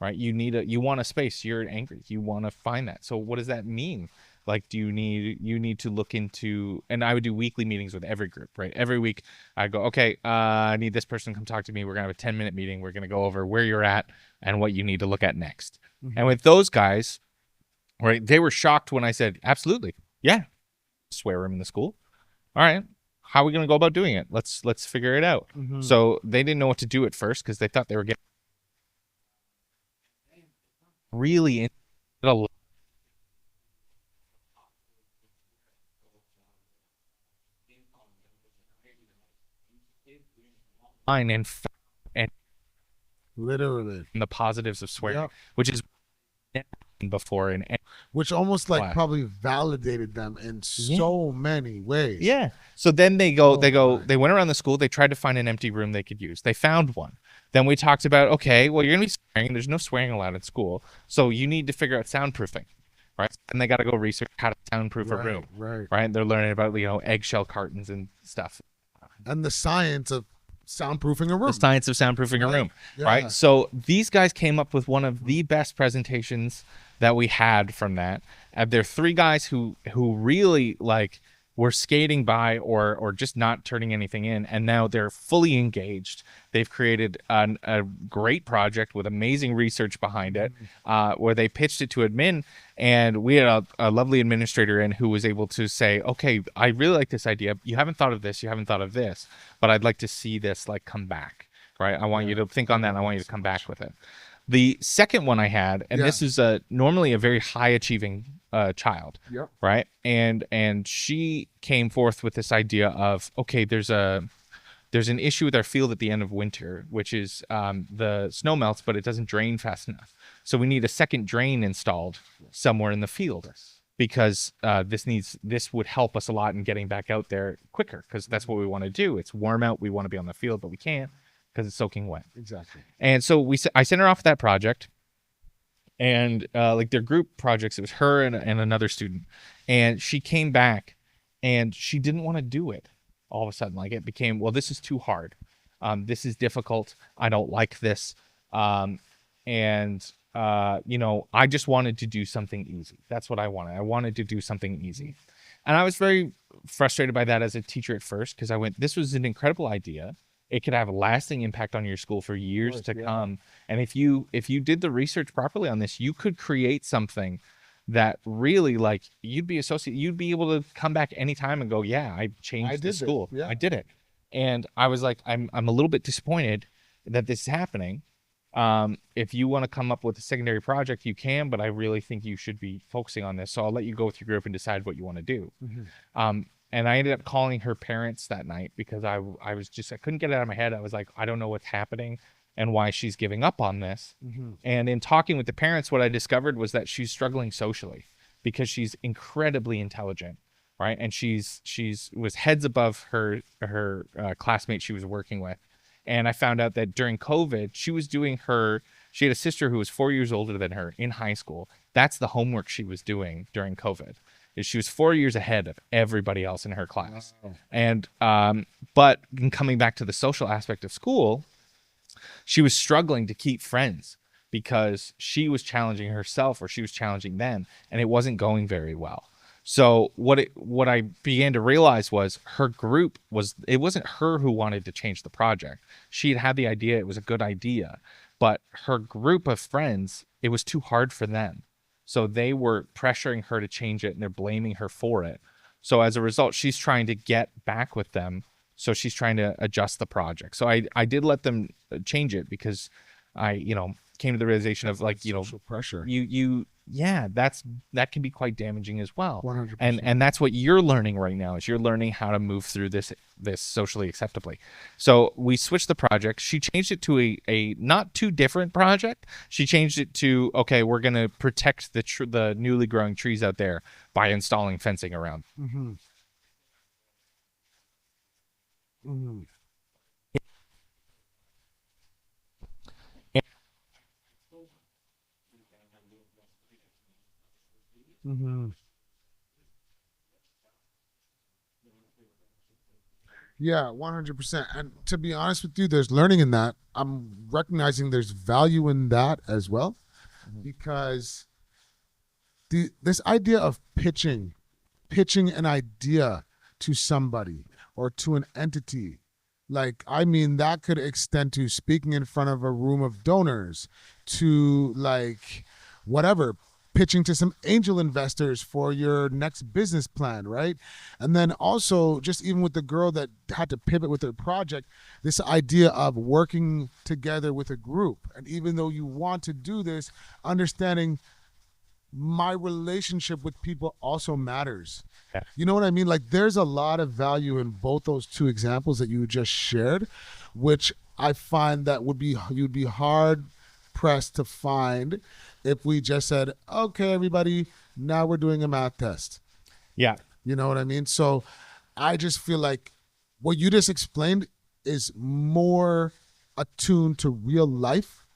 right? You want a space. You're angry. You want to find that. So what does that mean? Like, you need to look into, and I would do weekly meetings with every group, right? Every week I go, okay, I need this person to come talk to me. We're going to have a 10-minute meeting. We're going to go over where you're at and what you need to look at next. And with those guys, right, they were shocked when I said, absolutely. Yeah. Swear room in the school. All right. How are we going to go about doing it? Let's figure it out. So they didn't know what to do at first because they thought they were getting really into a line and Literally. the positives of swearing, Yep. which is never happened before in any Which almost like class. probably validated them in so many ways. Yeah. So then they Oh went around the school. They tried to find an empty room they could use. They found one. Then we talked about, okay, well, you're going to be swearing. There's no swearing allowed in school. So you need to figure out soundproofing, right? And they got to go research how to soundproof a room, Right. right? They're learning about, eggshell cartons and stuff. And the science of soundproofing a room. The science of soundproofing a room, Yeah. right? So these guys came up with one of the best presentations that we had from that. They're three guys who really were skating by or just not turning anything in, and now they're fully engaged. They've created a great project with amazing research behind it, where they pitched it to admin, and we had a lovely administrator in who was able to say, okay, I really like this idea. You haven't thought of this, you haven't thought of this, but I'd like to see this come back, right? I want you to think on that, and I want you to come back with it. The second one I had, and this is normally a very high achieving child, Yep. right? And she came forth with this idea of, okay, there's an issue with our field at the end of winter, which is the snow melts, but it doesn't drain fast enough. So we need a second drain installed somewhere in the field, because this would help us a lot in getting back out there quicker, because that's what we want to do. It's warm out, we want to be on the field, but we can't because it's soaking wet. Exactly. And so I sent her off that project, and their group projects, it was her and another student, and she came back and she didn't want to do it. All of a sudden, it became, well, this is too hard. This is difficult. I don't like this. I just wanted to do something easy. That's what I wanted. I wanted to do something easy. And I was very frustrated by that as a teacher at first, because I went, this was an incredible idea. It could have a lasting impact on your school for years to come. And if you did the research properly on this, you could create something that really, you'd be able to come back anytime and go, yeah, I changed the school. Yeah. I did it. And I was like, I'm a little bit disappointed that this is happening. If you want to come up with a secondary project, you can, but I really think you should be focusing on this. So I'll let you go with your group and decide what you want to do. And I ended up calling her parents that night, because I couldn't get it out of my head. I was like, I don't know what's happening and why she's giving up on this. And in talking with the parents, what I discovered was that she's struggling socially, because she's incredibly intelligent, right? And she's was heads above her classmates she was working with. And I found out that during COVID, she had a sister who was 4 years older than her in high school. That's the homework she was doing during COVID. Is she was 4 years ahead of everybody else in her class. Wow. And but in coming back to the social aspect of school, she was struggling to keep friends, because she was challenging herself or she was challenging them, and it wasn't going very well. So what I began to realize was her group it wasn't her who wanted to change the project. She'd had the idea, it was a good idea, but her group of friends, it was too hard for them. So they were pressuring her to change it, and they're blaming her for it. So as a result, she's trying to get back with them. So she's trying to adjust the project. So I did let them change it, because I, came to the realization of, like, social pressure. Yeah, that can be quite damaging as well. 100%. And that's what you're learning right now, is you're learning how to move through this socially acceptably. So we switched the project. She changed it to a not too different project. She changed it to, okay, we're going to protect the newly growing trees out there by installing fencing around. Mm-hmm. Mm-hmm. Mm-hmm. Yeah, 100%. And to be honest with you, there's learning in that. I'm recognizing there's value in that as well, because this idea of pitching an idea to somebody or to an entity, like, I mean, that could extend to speaking in front of a room of donors, to, like, whatever, pitching to some angel investors for your next business plan, right? And then also, just even with the girl that had to pivot with her project, this idea of working together with a group. And even though you want to do this, understanding my relationship with people also matters. Yeah. You know what I mean? Like, there's a lot of value in both those two examples that you just shared, which I find that you'd be hard pressed to find if we just said, okay, everybody, now we're doing a math test. Yeah. You know what I mean? So I just feel like what you just explained is more attuned to real life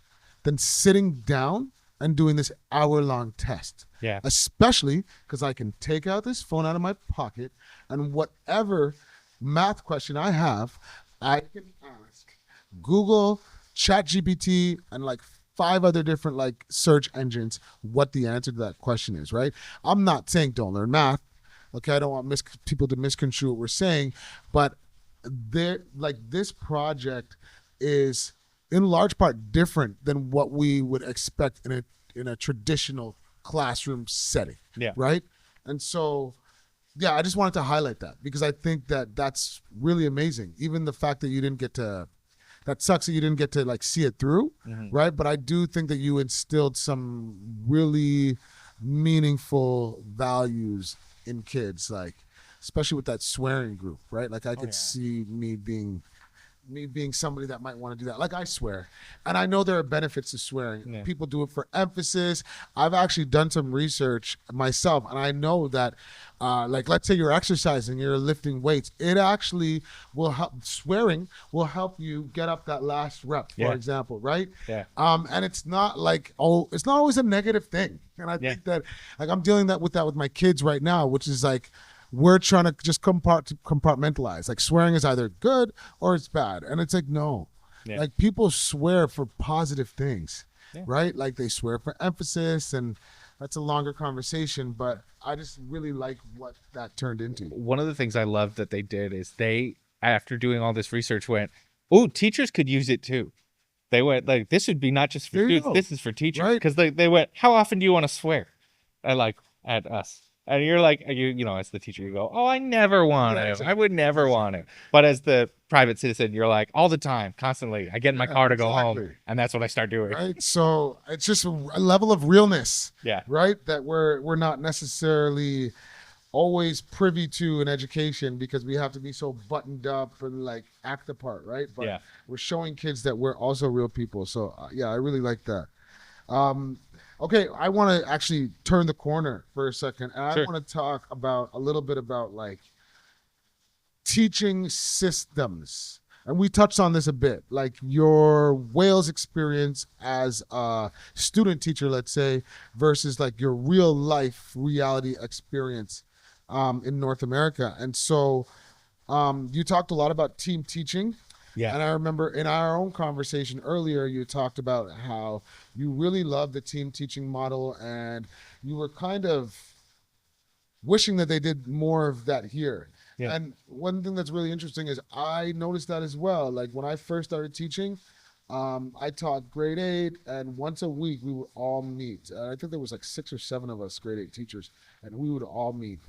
than sitting down and doing this hour-long test. Yeah. Especially because I can take out this phone out of my pocket, and whatever math question I have, I can ask Google, ChatGPT, and like 5 other different like search engines what the answer to that question is, right? I'm not saying don't learn math. Okay, I don't want people to misconstrue what we're saying, but this project is in large part different than what we would expect in a traditional classroom setting. Yeah. Right. And so, yeah, I just wanted to highlight that, because I think that that's really amazing. Even the fact that that sucks that you didn't get to like see it through. Mm-hmm. Right. But I do think that you instilled some really meaningful values in kids, like, especially with that swearing group, right? Like, I could see me being somebody that might want to do that. Like, I swear, and I know there are benefits to swearing. Yeah. People do it for emphasis. I've actually done some research myself, and I know that, like, let's say you're exercising, you're lifting weights, it actually will help. Swearing will help you get up that last rep, for example, right? Yeah. And it's not like, it's not always a negative thing. And I think that, like, I'm dealing with that with my kids right now, which is like, we're trying to just compartmentalize. Like, swearing is either good or it's bad. And it's like, no. Yeah. Like, people swear for positive things, right? Like, they swear for emphasis, and that's a longer conversation, but I just really like what that turned into. One of the things I love that they did is they, after doing all this research, went, oh, teachers could use it too. They went, like, this would be not just for students, this is for teachers. Because they went, how often do you want to swear? And like, at us. And you're like, you know, as the teacher, you go, oh, I never want to. I would never want to. But as the private citizen, you're like, all the time, constantly. I get in my car to go home, and that's what I start doing. Right. So it's just a level of realness. Yeah. Right. That we're not necessarily always privy to in education, because we have to be so buttoned up and like act the part. Right. But we're showing kids that we're also real people. So I really like that. Okay, I want to actually turn the corner for a second, and I want to talk about a little bit about like teaching systems. And we touched on this a bit, like your Wales experience as a student teacher, let's say, versus like your real life reality experience in North America. And so you talked a lot about team teaching. Yeah. And I remember in our own conversation earlier, you talked about how you really love the team teaching model, and you were kind of wishing that they did more of that here. Yeah. And one thing that's really interesting is I noticed that as well. Like, when I first started teaching, I taught grade 8, and once a week we would all meet. I think there was like 6 or 7 of us grade 8 teachers, and we would all meet.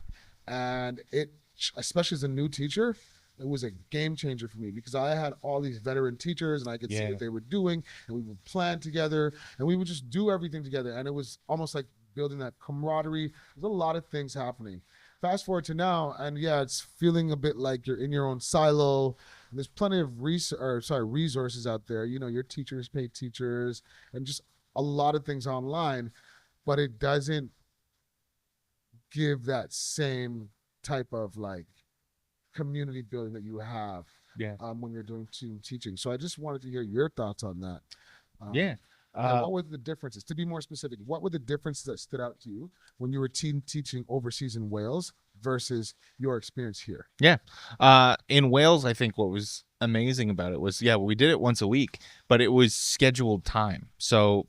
And it, especially as a new teacher, it was a game changer for me because I had all these veteran teachers, and I could see Yeah. what they were doing, and we would plan together, and we would just do everything together, and it was almost like building that camaraderie. There's a lot of things happening. Fast forward to now, and yeah, it's feeling a bit like you're in your own silo. There's plenty of resources out there. You know, your teachers pay teachers, and just a lot of things online, but it doesn't give that same type of like community building that you have Yeah. when you're doing teaching. So I just wanted to hear your thoughts on that. Yeah. And what were the differences? To be more specific, what were the differences that stood out to you when you were teaching overseas in Wales versus your experience here? Yeah. In Wales, I think what was amazing about it was, yeah, we did it once a week, but it was scheduled time. So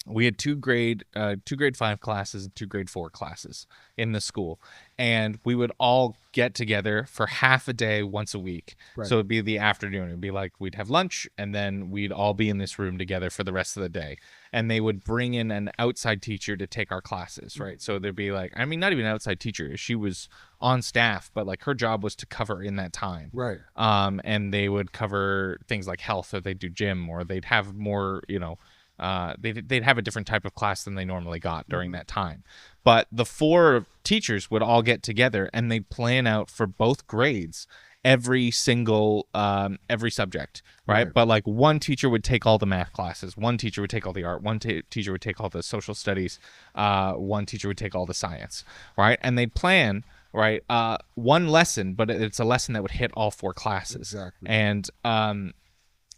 we had two grade 5 classes and two grade 4 classes in the school, and we would all get together for half a day once a week. Right. So it'd be the afternoon. It'd be like we'd have lunch, and then we'd all be in this room together for the rest of the day. And they would bring in an outside teacher to take our classes, right? So there'd be like, I mean, not even an outside teacher. She was on staff, but like her job was to cover in that time. Right. And they would cover things like health, or they'd do gym, or they'd have more, they'd have a different type of class than they normally got during that time. But the 4 teachers would all get together, and they'd plan out for both grades every single every subject, right? But like one teacher would take all the math classes, one teacher would take all the art, one teacher would take all the social studies, one teacher would take all the science, right? And they'd plan, right, one lesson, but it's a lesson that would hit all 4 classes. Exactly. And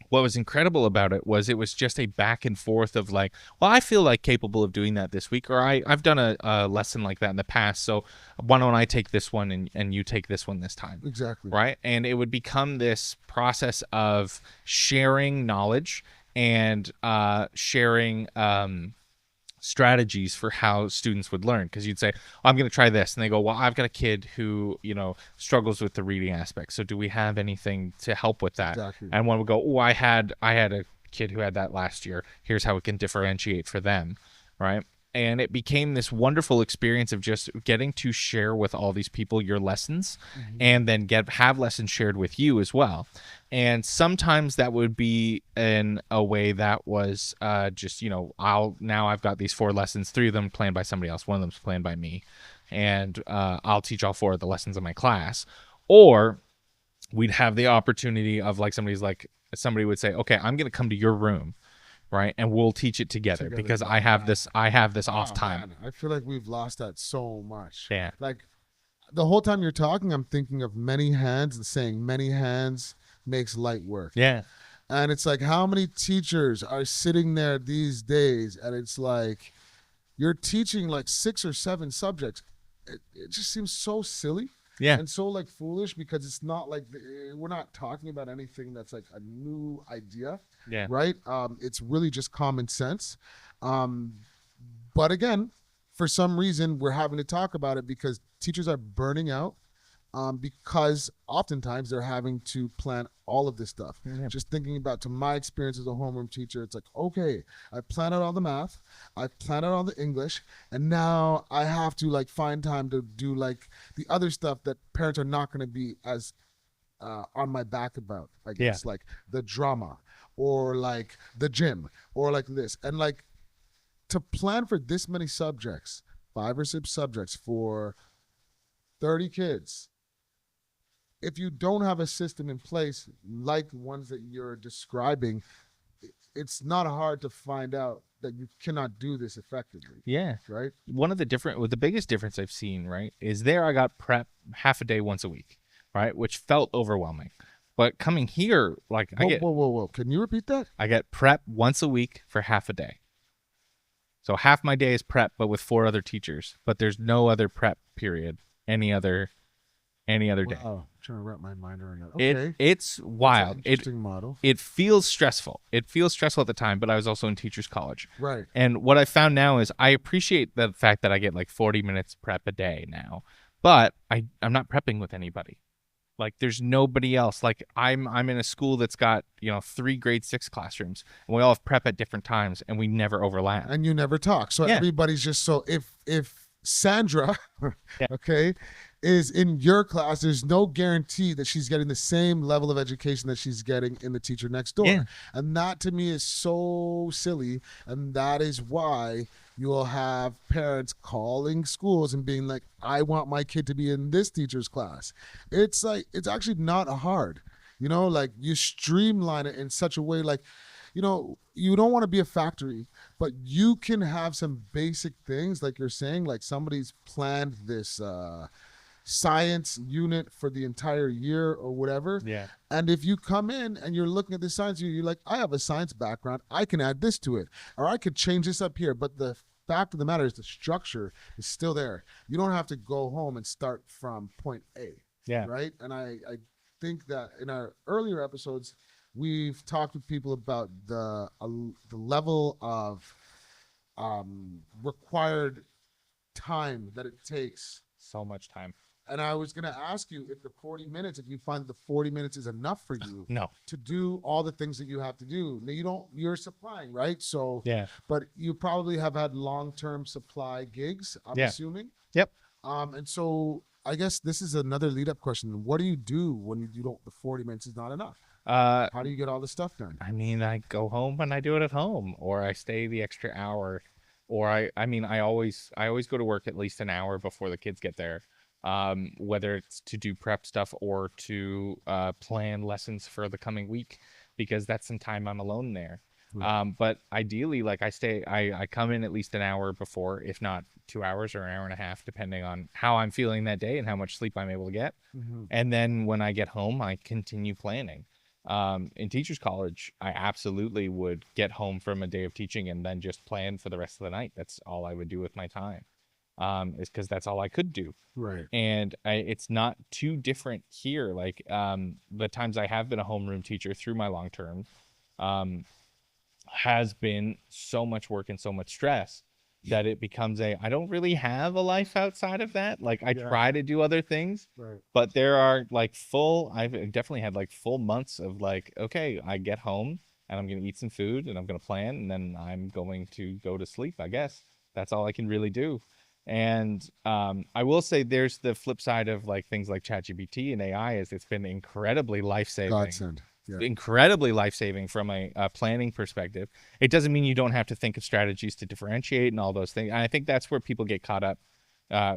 what was incredible about it was just a back and forth of like, well, I feel like capable of doing that this week, or I've done a lesson like that in the past, so why don't I take this one and you take this one this time? Exactly. Right? And it would become this process of sharing knowledge and sharing strategies for how students would learn, because you'd say, oh, I'm going to try this, and they go, well, I've got a kid who struggles with the reading aspect, so do we have anything to help with that? Exactly. And one would go, oh, I had a kid who had that last year, here's how we can differentiate for them, right? And it became this wonderful experience of just getting to share with all these people your lessons, and then have lessons shared with you as well. And sometimes that would be in a way that was just, I've got these 4 lessons, 3 of them planned by somebody else, one of them's planned by me, and I'll teach all 4 of the lessons in my class. Or we'd have the opportunity of like somebody would say, okay, I'm going to come to your room, right, and we'll teach it together because I have this off time. Man, I feel like we've lost that so much. Yeah. Like the whole time you're talking, I'm thinking of many hands and saying many hands makes light work. Yeah. And it's like, how many teachers are sitting there these days, and it's like you're teaching like 6 or 7 subjects. It just seems so silly. Yeah. And so like foolish, because it's not like we're not talking about anything that's like a new idea. Yeah. Right. It's really just common sense. But again, for some reason, we're having to talk about it because teachers are burning out. Because oftentimes they're having to plan all of this stuff. Yeah. Just thinking about, to my experience as a homeroom teacher, it's like, okay, I plan out all the math, I plan out all the English, and now I have to like find time to do like the other stuff that parents are not going to be as on my back about. I guess like the drama, or like the gym, or like this, and like to plan for this many subjects, 5 or 6 subjects for 30 kids. If you don't have a system in place like ones that you're describing, it's not hard to find out that you cannot do this effectively. Yeah. Right? The biggest difference I've seen, right, is there I got prep half a day once a week, right, which felt overwhelming. But coming here, like whoa. Can you repeat that? I get prep once a week for half a day. So half my day is prep, but with 4 other teachers. But there's no other prep period any other day. Oh, I'm trying to wrap my mind around that. Okay. It's wild. Interesting model. It feels stressful. It feels stressful at the time, but I was also in teachers college. Right. And what I found now is I appreciate the fact that I get like 40 minutes prep a day now, but I'm not prepping with anybody. Like there's nobody else. Like I'm in a school that's got, 3 grade 6 classrooms, and we all have prep at different times, and we never overlap. And you never talk. So Yeah. everybody's just, so if Sandra, Yeah. okay, is in your class, there's no guarantee that she's getting the same level of education that she's getting in the teacher next door. Yeah. And that to me is so silly. And that is why you will have parents calling schools and being like, I want my kid to be in this teacher's class. It's like, it's actually not hard. Like you streamline it in such a way, like, you don't want to be a factory, but you can have some basic things, like you're saying, like somebody's planned this science unit for the entire year or whatever. Yeah. And if you come in and you're looking at the science unit, you're like, I have a science background, I can add this to it, or I could change this up here. But the fact of the matter is the structure is still there. You don't have to go home and start from point A. Yeah. Right. And I think that in our earlier episodes, we've talked with people about the level of required time that it takes. So much time. And I was going to ask you if if you find the 40 minutes is enough for you No. to do all the things that you have to do. Now, you're supplying, right? So, Yeah. but you probably have had long-term supply gigs, I'm assuming. Yep. And so I guess this is another lead-up question. What do you do when you don't, the 40 minutes is not enough? How do you get all this stuff done? I mean, I go home and I do it at home, or I stay the extra hour, or I always go to work at least an hour before the kids get there. Whether it's to do prep stuff or to plan lessons for the coming week, because that's some time I'm alone there. But ideally, like I come in at least an hour before, if not 2 hours or an hour and a half, depending on how I'm feeling that day and how much sleep I'm able to get. Mm-hmm. And then when I get home, I continue planning. In teachers college, I absolutely would get home from a day of teaching and then just plan for the rest of the night. That's all I would do with my time. Is because that's all I could do. Right. And it's not too different here. Like the times I have been a homeroom teacher through my long term has been so much work and so much stress that it becomes I don't really have a life outside of that. Like I try to do other things, Right. but there are like I've definitely had like full months of like, okay, I get home and I'm going to eat some food and I'm going to plan and then I'm going to go to sleep. I guess that's all I can really do. And I will say there's the flip side of like things like ChatGPT and AI is it's been incredibly life-saving. Godsend. Yeah. Incredibly life-saving from a planning perspective. It doesn't mean you don't have to think of strategies to differentiate and all those things. And I think that's where people get caught up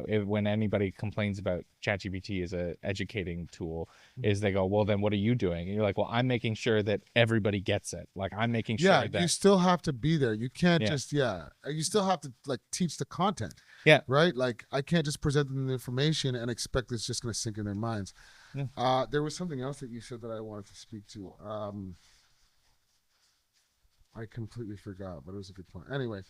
when anybody complains about ChatGPT as a educating tool, is they go, well, then what are you doing? And you're like, well, I'm making sure that everybody gets it. Like I'm making sure that you still have to be there. You can't just you still have to like teach the content. Yeah. Right. Like I can't just present them the information and expect it's just going to sink in their minds. Yeah. There was something else that you said that I wanted to speak to. I completely forgot, but it was a good point. Anyway.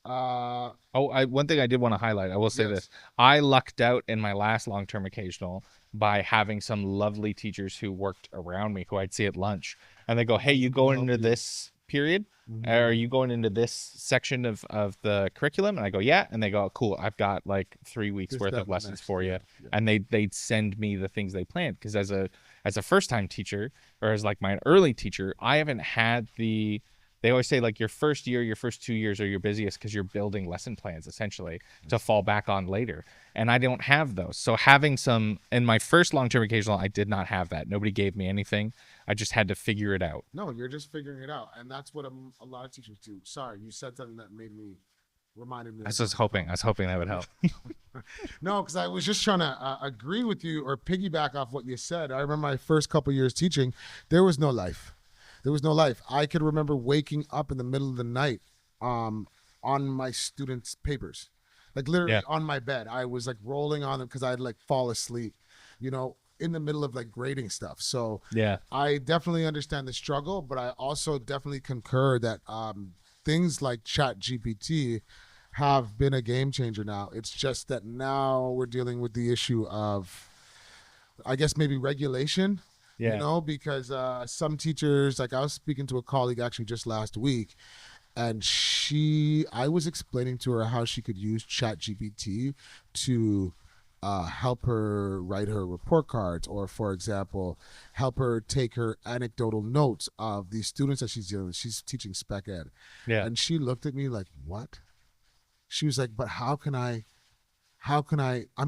One thing I did want to highlight, I will say this. I lucked out in my last long-term occasional by having some lovely teachers who worked around me, who I'd see at lunch, and they go, hey, you going into this period? Mm-hmm. Are you going into this section of the curriculum? And I go, yeah. And they go, cool, I've got like 3 weeks worth of lessons for you. Yeah. And they'd send me the things they planned, because as a first-time teacher, or as like my early teacher, I haven't had they always say like your first year, your first 2 years are your busiest because you're building lesson plans essentially to fall back on later. And I don't have those. So having some, in my first long-term occasional, I did not have that. Nobody gave me anything. I just had to figure it out. No, you're just figuring it out. And that's what a lot of teachers do. Sorry, you said something that reminded me. I was hoping that would help. No, because I was just trying to agree with you or piggyback off what you said. I remember my first couple years teaching, there was no life. There was no life. I could remember waking up in the middle of the night on my students' papers. Like literally on my bed. I was like rolling on them because I'd like fall asleep, in the middle of like grading stuff. So I definitely understand the struggle, but I also definitely concur that things like ChatGPT have been a game changer now. It's just that now we're dealing with the issue of, I guess, maybe regulation. Because some teachers, like I was speaking to a colleague actually just last week, and I was explaining to her how she could use ChatGPT to help her write her report cards, or for example, help her take her anecdotal notes of the students that she's dealing with. She's teaching spec ed. Yeah. And she looked at me like, what? She was like, but I'm going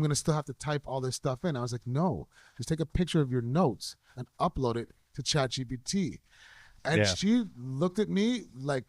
to still have to type all this stuff in. I was like, no, just take a picture of your notes and upload it to ChatGPT. And Yeah. she looked at me like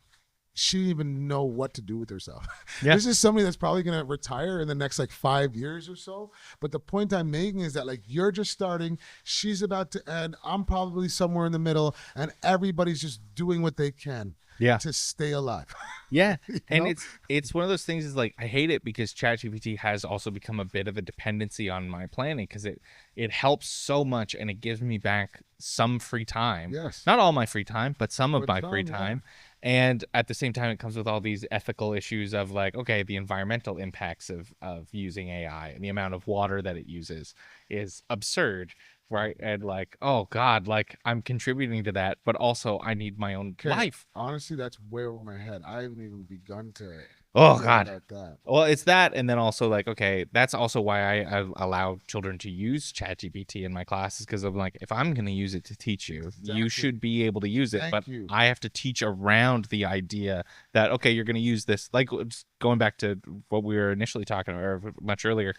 she didn't even know what to do with herself. Yeah. This is somebody that's probably going to retire in the next like 5 years or so. But the point I'm making is that like you're just starting, she's about to end, I'm probably somewhere in the middle, and everybody's just doing what they can Yeah. to stay alive. Yeah. And know? it's one of those things is like I hate it because ChatGPT has also become a bit of a dependency on my planning because it helps so much and it gives me back some free time. Yes. Not all my free time, but some of With my some, free yeah. time. And at the same time, it comes with all these ethical issues of like, okay, the environmental impacts of using AI and the amount of water that it uses is absurd, right? And like, oh God, like I'm contributing to that, but also I need my own Okay. life. Honestly, that's way over my head. I haven't even begun to Oh think God. about that. Well, it's that, and then also like, okay, that's also why I allow children to use ChatGPT in my classes because I'm like, if I'm going to use it to teach you, Exactly. you should be able to use it. Thank But you. I have to teach around the idea that okay, you're going to use this. Like just going back to what we were initially talking about, or much earlier,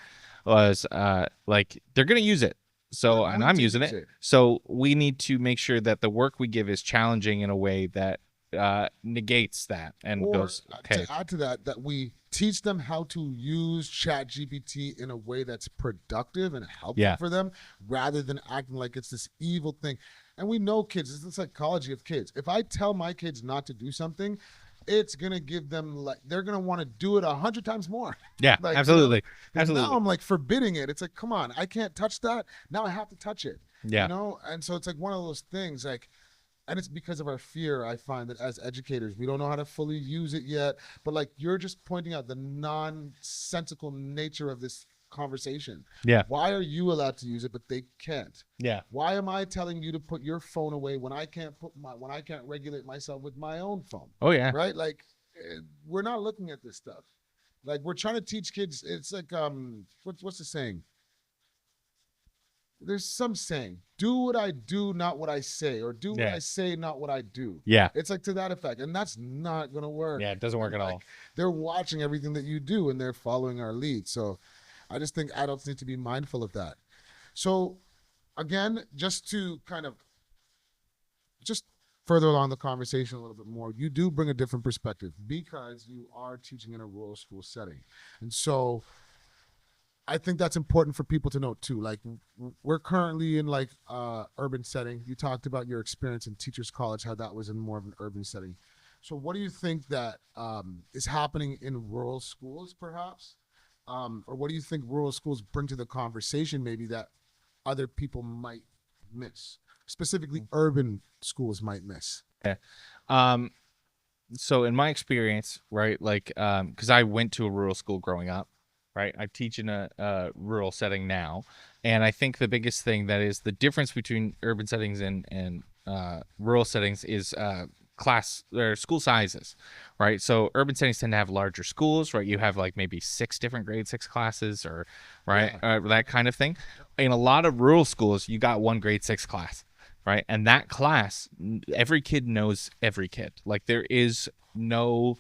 was like they're going to use it. So, They're and going I'm to using use it. it. So we need to make sure that the work we give is challenging in a way that negates that and Or goes okay. to add to that, that we teach them how to use ChatGPT in a way that's productive and helpful Yeah. for them, rather than acting like it's this evil thing. And we know kids, it's the psychology of kids. If I tell my kids not to do something, it's gonna give them like they're gonna want to do it 100 times more. Yeah, Like, absolutely. 'cause Absolutely. now I'm like forbidding it. It's like, come on, I can't touch that. Now I have to touch it. Yeah. And so it's like one of those things like, and it's because of our fear. I find that as educators we don't know how to fully use it yet, but like you're just pointing out the nonsensical nature of this conversation. Yeah. Why are you allowed to use it but they can't? Yeah. Why am I telling you to put your phone away when I can't regulate myself with my own phone? Oh yeah. Right? Like we're not looking at this stuff. Like we're trying to teach kids. It's like what's the saying? There's some saying, do what I do, not what I say, or do what Yeah. I say, not what I do. Yeah. It's like to that effect. And that's not going to work. Yeah. It doesn't work at all. They're watching everything that you do and they're following our lead. So I just think adults need to be mindful of that. So again, just to kind of just further along the conversation a little bit more, you do bring a different perspective because you are teaching in a rural school setting. And so I think that's important for people to know too. Like we're currently in like urban setting. You talked about your experience in teachers college, how that was in more of an urban setting. So what do you think that is happening in rural schools perhaps? Or what do you think rural schools bring to the conversation maybe that other people might miss? Specifically urban schools might miss. Yeah. So in my experience, right, like because I went to a rural school growing up, right? I teach in a rural setting now, and I think the biggest thing that is the difference between urban settings and rural settings is class or school sizes, right? So urban settings tend to have larger schools, right? You have like maybe 6 different grade 6 classes, or right, that kind of thing. In a lot of rural schools, you got one grade 6 class, right? And that class, every kid knows every kid. Like there is no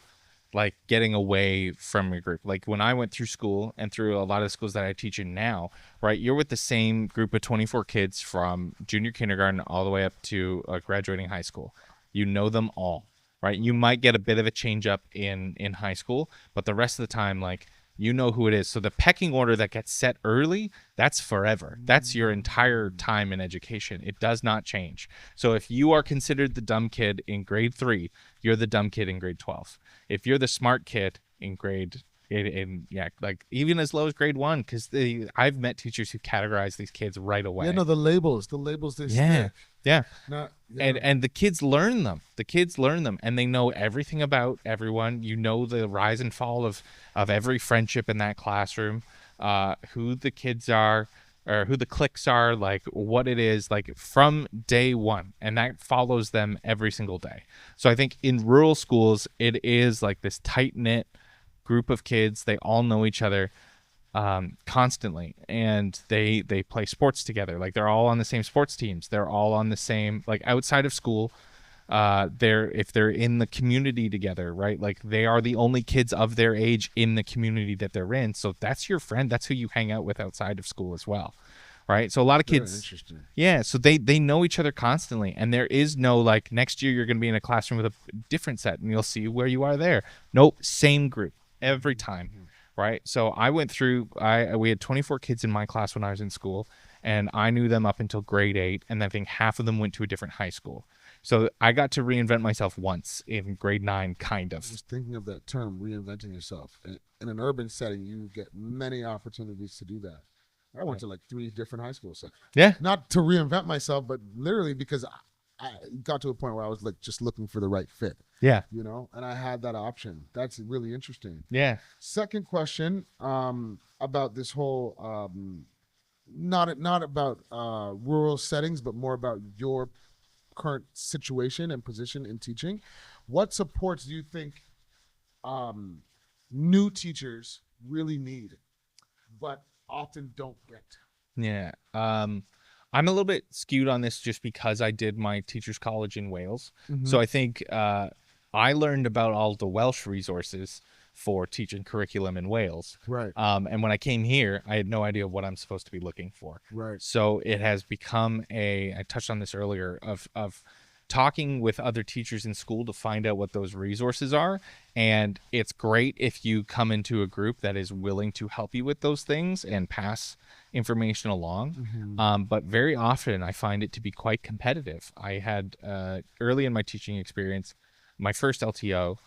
like getting away from your group. Like when I went through school and through a lot of the schools that I teach in now, right, you're with the same group of 24 kids from junior kindergarten all the way up to graduating high school. You know them all, right? You might get a bit of a change up in high school, but the rest of the time, like, you know who it is. So the pecking order that gets set early, that's forever. That's your entire time in education. It does not change. So if you are considered the dumb kid in grade 3, you're the dumb kid in grade 12. If you're the smart kid in grade yeah, like even as low as grade 1, because I've met teachers who categorize these kids right away. Yeah, no, the labels, they stick. Yeah. Not, yeah. And the kids learn them. The kids learn them, and they know everything about everyone. You know the rise and fall of every friendship in that classroom, who the kids are, or who the cliques are, like what it is, like from day one, and that follows them every single day. So I think in rural schools, it is like this tight knit group of kids. They all know each other. constantly, and they play sports together. Like they're all on the same sports teams. They're all on the same, like, outside of school. They're, if they're in the community together, right? Like they are the only kids of their age in the community that they're in. So that's your friend. That's who you hang out with outside of school as well, right? So a lot of Very kids, interesting. yeah. So they know each other constantly, and there is no like next year you're going to be in a classroom with a different set, and you'll see where you are there. Nope, same group every time, right? So I went through. We had 24 kids in my class when I was in school, and I knew them up until grade 8, and I think half of them went to a different high school. So I got to reinvent myself once in grade 9, kind I of. was thinking of that term, reinventing yourself. In an urban setting, you get many opportunities to do that. I went to like 3 different high schools. So Yeah, not to reinvent myself, but literally because I got to a point where I was like just looking for the right fit, yeah, and I had that option. That's really interesting. yeah. Second question, about this whole, not about rural settings, but more about your current situation and position in teaching. What supports do you think um, new teachers really need, but often don't get? Yeah. I'm a little bit skewed on this just because I did my teacher's college in Wales. Mm-hmm. So I think I learned about all the Welsh resources for teaching curriculum in Wales. Right, And when I came here, I had no idea what I'm supposed to be looking for. right, So it has become I touched on this earlier, of talking with other teachers in school to find out what those resources are. And it's great if you come into a group that is willing to help you with those things and pass information along. mm-hmm. But very often I find it to be quite competitive. I had early in my teaching experience, my first LTO,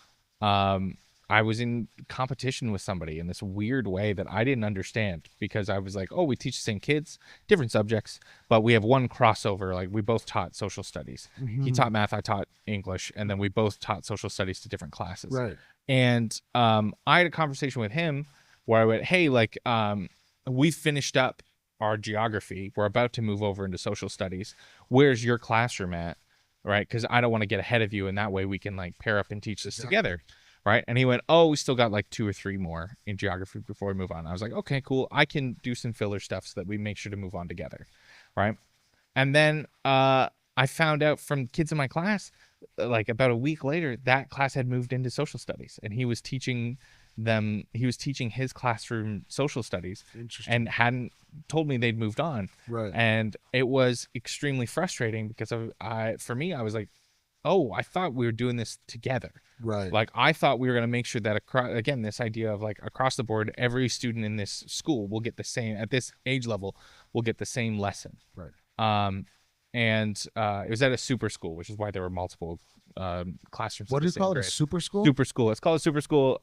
I was in competition with somebody in this weird way that I didn't understand, because I was like, oh, we teach the same kids, different subjects, but we have one crossover. Like we both taught social studies. Mm-hmm. He taught math, I taught English, and then we both taught social studies to different classes. Right. And I had a conversation with him where I went, hey, like, we finished up our geography. We're about to move over into social studies. Where's your classroom at? Right? Because I don't want to get ahead of you, and that way we can like pair up and teach this together. Right? And he went, oh, we still got like 2 or 3 more in geography before we move on. I was like, okay, cool. I can do some filler stuff so that we make sure to move on together. Right? And then I found out from kids in my class, like about a week later, that class had moved into social studies, and he was teaching his classroom social studies, Interesting. and hadn't told me they'd moved on. Right. And it was extremely frustrating because for me, I was like, oh, I thought we were doing this together. Right. Like I thought we were going to make sure that again, this idea of like across the board, every student in this school will get the same, at this age level, will get the same lesson. Right. And it was at a super school, which is why there were multiple classrooms. What of do the you same call it? A grade. super school? Super school. It's called a super school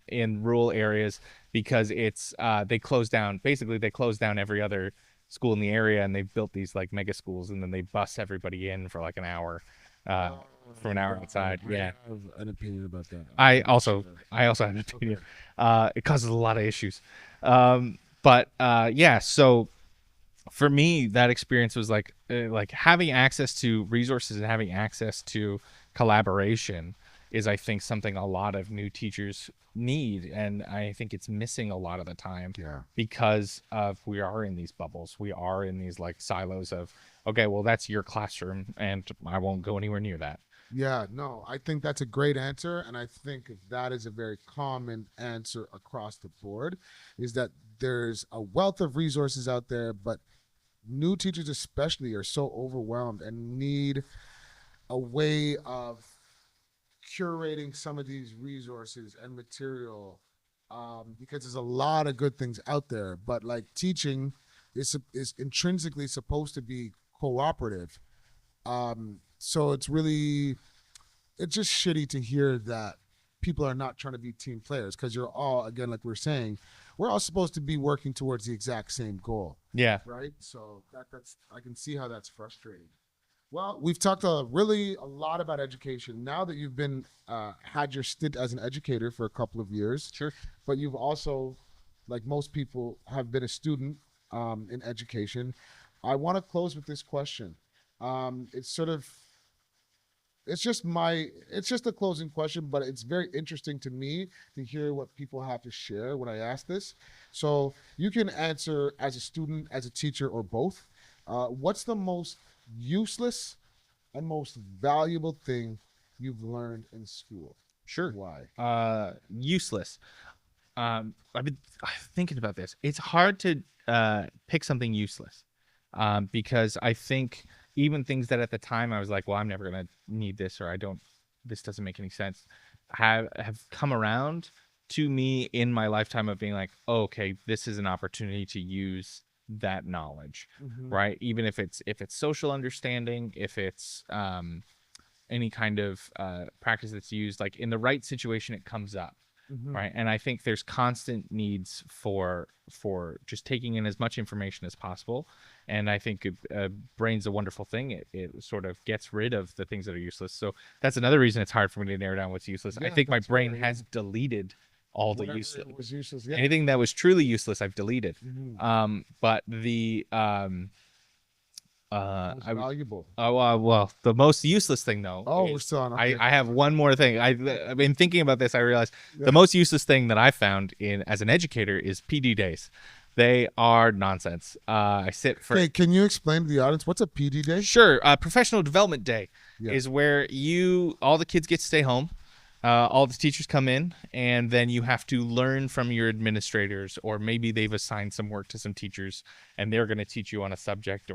in rural areas because it's they closed down. Basically, they closed down every other school in the area, and they built these like mega schools, and then they bus everybody in for like an hour, for an hour outside. Yeah. I have an opinion about that. I also have an opinion. It causes a lot of issues. But yeah, so for me, that experience was like having access to resources and having access to collaboration is, I think, something a lot of new teachers need, and I think it's missing a lot of the time. Yeah. Because of we are in these bubbles, we are in these like silos of, okay, well, that's your classroom, and I won't go anywhere near that. Yeah, no, I think that's a great answer. And I think that is a very common answer across the board, is that there's a wealth of resources out there, but new teachers especially are so overwhelmed and need a way of curating some of these resources and material, because there's a lot of good things out there, but like teaching is intrinsically supposed to be cooperative. So it's just shitty to hear that people are not trying to be team players, because you're all, again, like we're saying, we're all supposed to be working towards the exact same goal, Yeah. right? So that's I can see how that's frustrating. Well, we've talked really a lot about education. Now that you've been had your stint as an educator for a couple of years, Sure. but you've also, like most people, have been a student in education. I want to close with this question. It's sort of it's just a closing question, but it's very interesting to me to hear what people have to share when I ask this. So you can answer as a student, as a teacher, or both. What's the most useless and most valuable thing you've learned in school? Sure. Why? Useless. I've been thinking about this. It's hard to pick something useless, because I think even things that at the time I was like, well, I'm never gonna need this, or I don't, this doesn't make any sense, have come around to me in my lifetime of being like, oh, okay, this is an opportunity to use that knowledge, right? Even if it's social understanding, if it's any kind of practice that's used, like in the right situation, it comes up. Right. And I think there's constant needs for just taking in as much information as possible. And I think brain's a wonderful thing. It sort of gets rid of the things that are useless. So that's another reason it's hard for me to narrow down what's useless. I think my brain has deleted all the useless. Was useless. Yeah. Anything that was truly useless, I've deleted. But the valuable. well, the most useless thing though. Oh, we're still on. Okay. I have one more thing. I've been thinking about this. I realized the most useless thing that I found in as an educator is PD days. They are nonsense. I sit for. Okay, can you explain to the audience what's a PD day? Sure. Professional development day is where all the kids get to stay home. All the teachers come in, and then you have to learn from your administrators, or maybe they've assigned some work to some teachers, and they're going to teach you on a subject,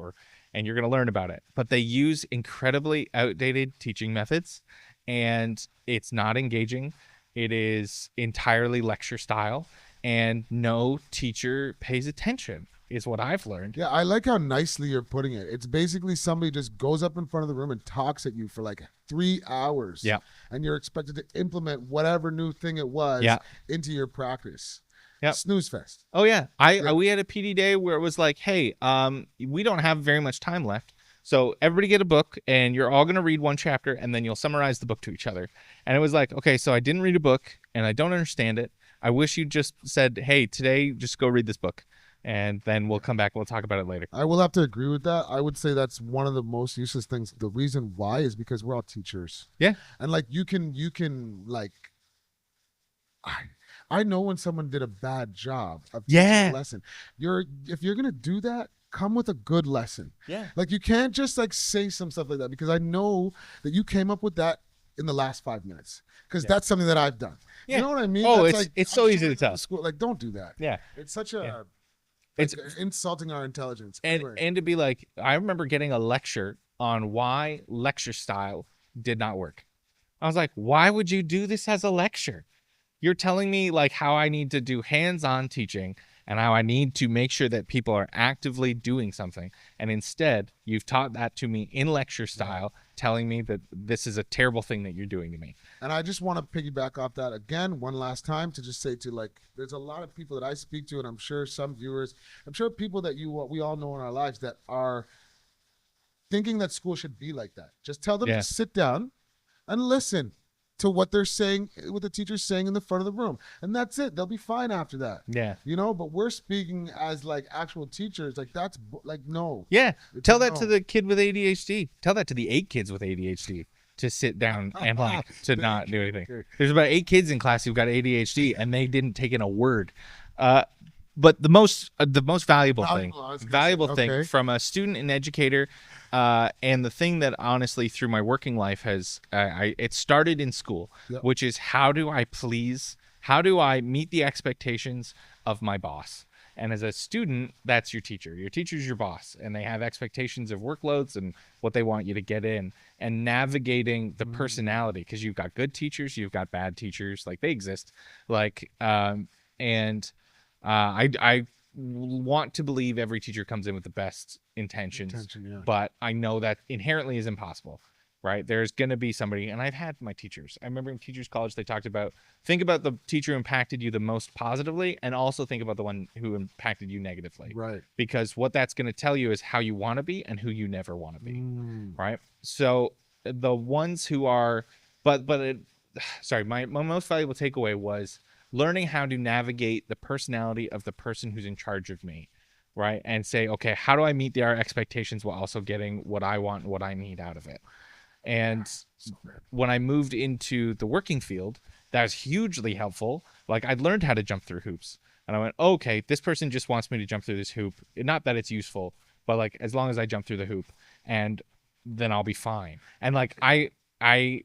and you're going to learn about it. But they use incredibly outdated teaching methods, and it's not engaging. It is entirely lecture style, and no teacher pays attention, is what I've learned. Yeah, I like how nicely you're putting it. It's basically somebody just goes up in front of the room and talks at you for like 3 hours. Yeah. And you're expected to implement whatever new thing it was into your practice. Yep. Snooze fest. Oh yeah. We had a PD day where it was like, hey, we don't have very much time left. So everybody get a book, and you're all going to read one chapter, and then you'll summarize the book to each other. And it was like, okay, so I didn't read a book and I don't understand it. I wish you just said, hey, today, just go read this book. And then we'll come back and we'll talk about it later. I will have to agree with that. I would say that's one of the most useless things. The reason why is because we're all teachers. Yeah. And like you can like I know when someone did a bad job of teaching a lesson. If you're gonna do that, come with a good lesson. Yeah. Like you can't just like say some stuff like that, because I know that you came up with that in the last 5 minutes, because that's something that I've done. Yeah. You know what I mean? Oh, that's it's so easy to tell. School. Like, don't do that. Yeah. It's such a it's insulting our intelligence. And to be like, I remember getting a lecture on why lecture style did not work. I was like, why would you do this as a lecture? You're telling me like how I need to do hands-on teaching and how I need to make sure that people are actively doing something. And instead, you've taught that to me in lecture style, telling me that this is a terrible thing that you're doing to me. And I just want to piggyback off that again one last time to just say to like, there's a lot of people that I speak to, and I'm sure some viewers, I'm sure people that we all know in our lives that are thinking that school should be like that. Just tell them to sit down and listen to what they're saying, what the teacher's saying in the front of the room. And that's it. They'll be fine after that. Yeah. You know, but we're speaking as like actual teachers. Like that's like, no. Yeah. Tell that to the kid with ADHD. Tell that to the 8 kids with ADHD to sit down and like to not do anything. There's about 8 kids in class who've got ADHD and they didn't take in a word. But the most valuable thing from a student and educator, and the thing that honestly through my working life has, it started in school, which is how do I meet the expectations of my boss? And as a student, that's your teacher. Your teacher's your boss, and they have expectations of workloads and what they want you to get in, and navigating the personality, because you've got good teachers, you've got bad teachers, like they exist, like, I want to believe every teacher comes in with the best intentions, but I know that inherently is impossible, right? There's going to be somebody, and I've had my teachers. I remember in teachers college, they talked about, think about the teacher who impacted you the most positively, and also think about the one who impacted you negatively. Right. Because what that's going to tell you is how you want to be and who you never want to be. Right. So the ones who are, my most valuable takeaway was learning how to navigate the personality of the person who's in charge of me, right? And say, okay, how do I meet their expectations while also getting what I want and what I need out of it? And when I moved into the working field, that was hugely helpful. Like I'd learned how to jump through hoops. And I went, okay, this person just wants me to jump through this hoop. Not that it's useful, but like as long as I jump through the hoop, and then I'll be fine. And like I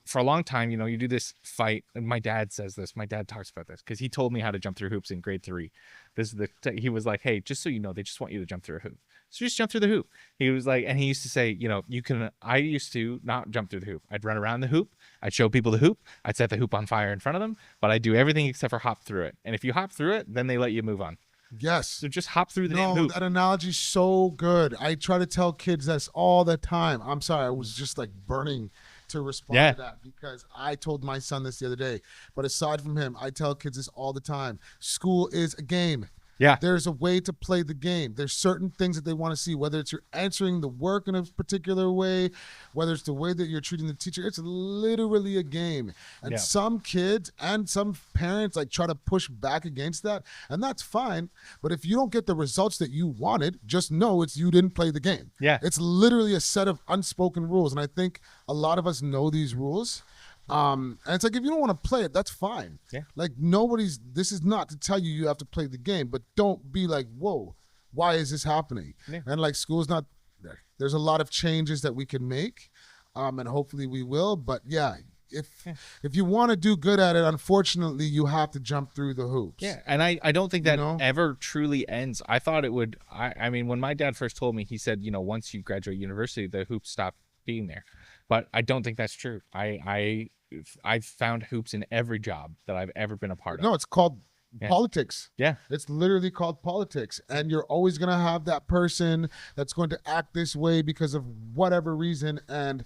for a long time, you know, you do this fight, and my dad says this. My dad talks about this because he told me how to jump through hoops in grade 3. This is he was like, hey, just so you know, they just want you to jump through a hoop. So just jump through the hoop. He was like, and he used to say, you know, you can. I used to not jump through the hoop. I'd run around the hoop. I'd show people the hoop. I'd set the hoop on fire in front of them, but I do everything except for hop through it. And if you hop through it, then they let you move on. Yes. So just hop through the damn No, hoop. that analogy's so good. I try to tell kids this all the time. I'm sorry, I was just like burning to respond to that because I told my son this the other day. But aside from him, I tell kids this all the time. School is a game. Yeah. There's a way to play the game. There's certain things that they want to see, whether it's you're answering the work in a particular way, whether it's the way that you're treating the teacher. It's literally a game. And some kids and some parents like try to push back against that, and that's fine. But if you don't get the results that you wanted, just know it's you didn't play the game. Yeah. It's literally a set of unspoken rules. And I think a lot of us know these rules. And it's like, if you don't want to play it, that's fine. Yeah. Like this is not to tell you you have to play the game, but don't be like, whoa, why is this happening? Yeah. And like school's not there. There's a lot of changes that we can make. And hopefully we will. But yeah, if you want to do good at it, unfortunately, you have to jump through the hoops. Yeah, and I don't think that You know? ever truly ends. I thought it would. I mean, when my dad first told me, he said, you know, once you graduate university, the hoops stop being there. But I don't think that's true. I've found hoops in every job that I've ever been a part of. No, it's called politics. Yeah. It's literally called politics. And you're always going to have that person that's going to act this way because of whatever reason. And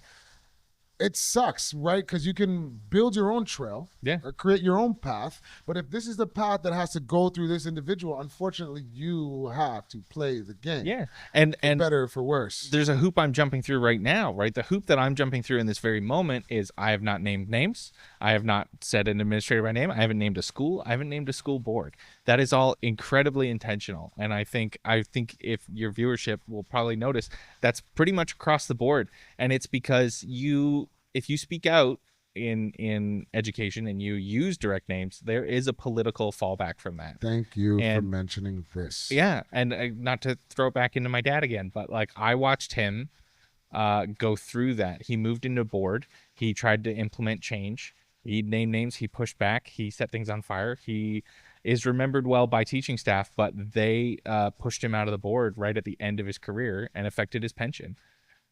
it sucks, right? Because you can build your own trail or create your own path. But if this is the path that has to go through this individual, unfortunately, you have to play the game. Yeah. And for better or for worse. There's a hoop I'm jumping through right now, right? The hoop that I'm jumping through in this very moment is I have not named names. I have not said an administrator by name. I haven't named a school. I haven't named a school board. That is all incredibly intentional. And I think if your viewership will probably notice, that's pretty much across the board. And it's because if you speak out in education and you use direct names, there is a political fallback from that. Thank you for mentioning this. Yeah, and not to throw it back into my dad again, but like I watched him go through that. He moved into a board. He tried to implement change. He named names. He pushed back. He set things on fire. He is remembered well by teaching staff, but they pushed him out of the board right at the end of his career and affected his pension,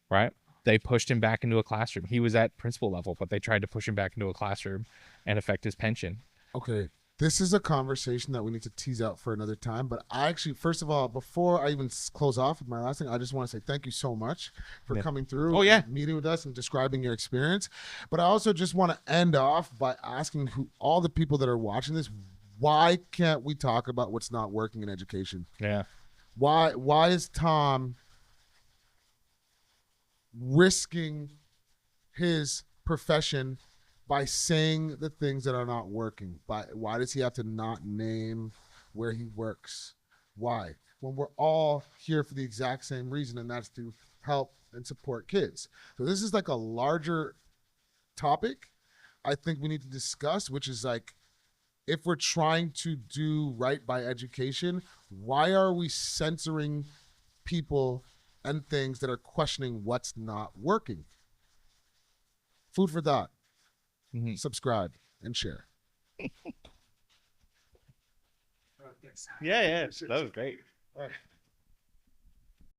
right? They pushed him back into a classroom. He was at principal level, but they tried to push him back into a classroom and affect his pension. Okay. This is a conversation that we need to tease out for another time. But I actually, first of all, before I even close off with my last thing, I just want to say thank you so much for coming through. Oh, yeah. Meeting with us and describing your experience. But I also just want to end off by asking all the people that are watching this, why can't we talk about what's not working in education? Yeah. Why is Thom risking his profession by saying the things that are not working? Why does he have to not name where he works? Why? When we're all here for the exact same reason, and that's to help and support kids. So this is like a larger topic I think we need to discuss, which is like, if we're trying to do right by education, why are we censoring people and things that are questioning what's not working? Food for thought. Mm-hmm. Subscribe and share. Yeah, that was great. All right.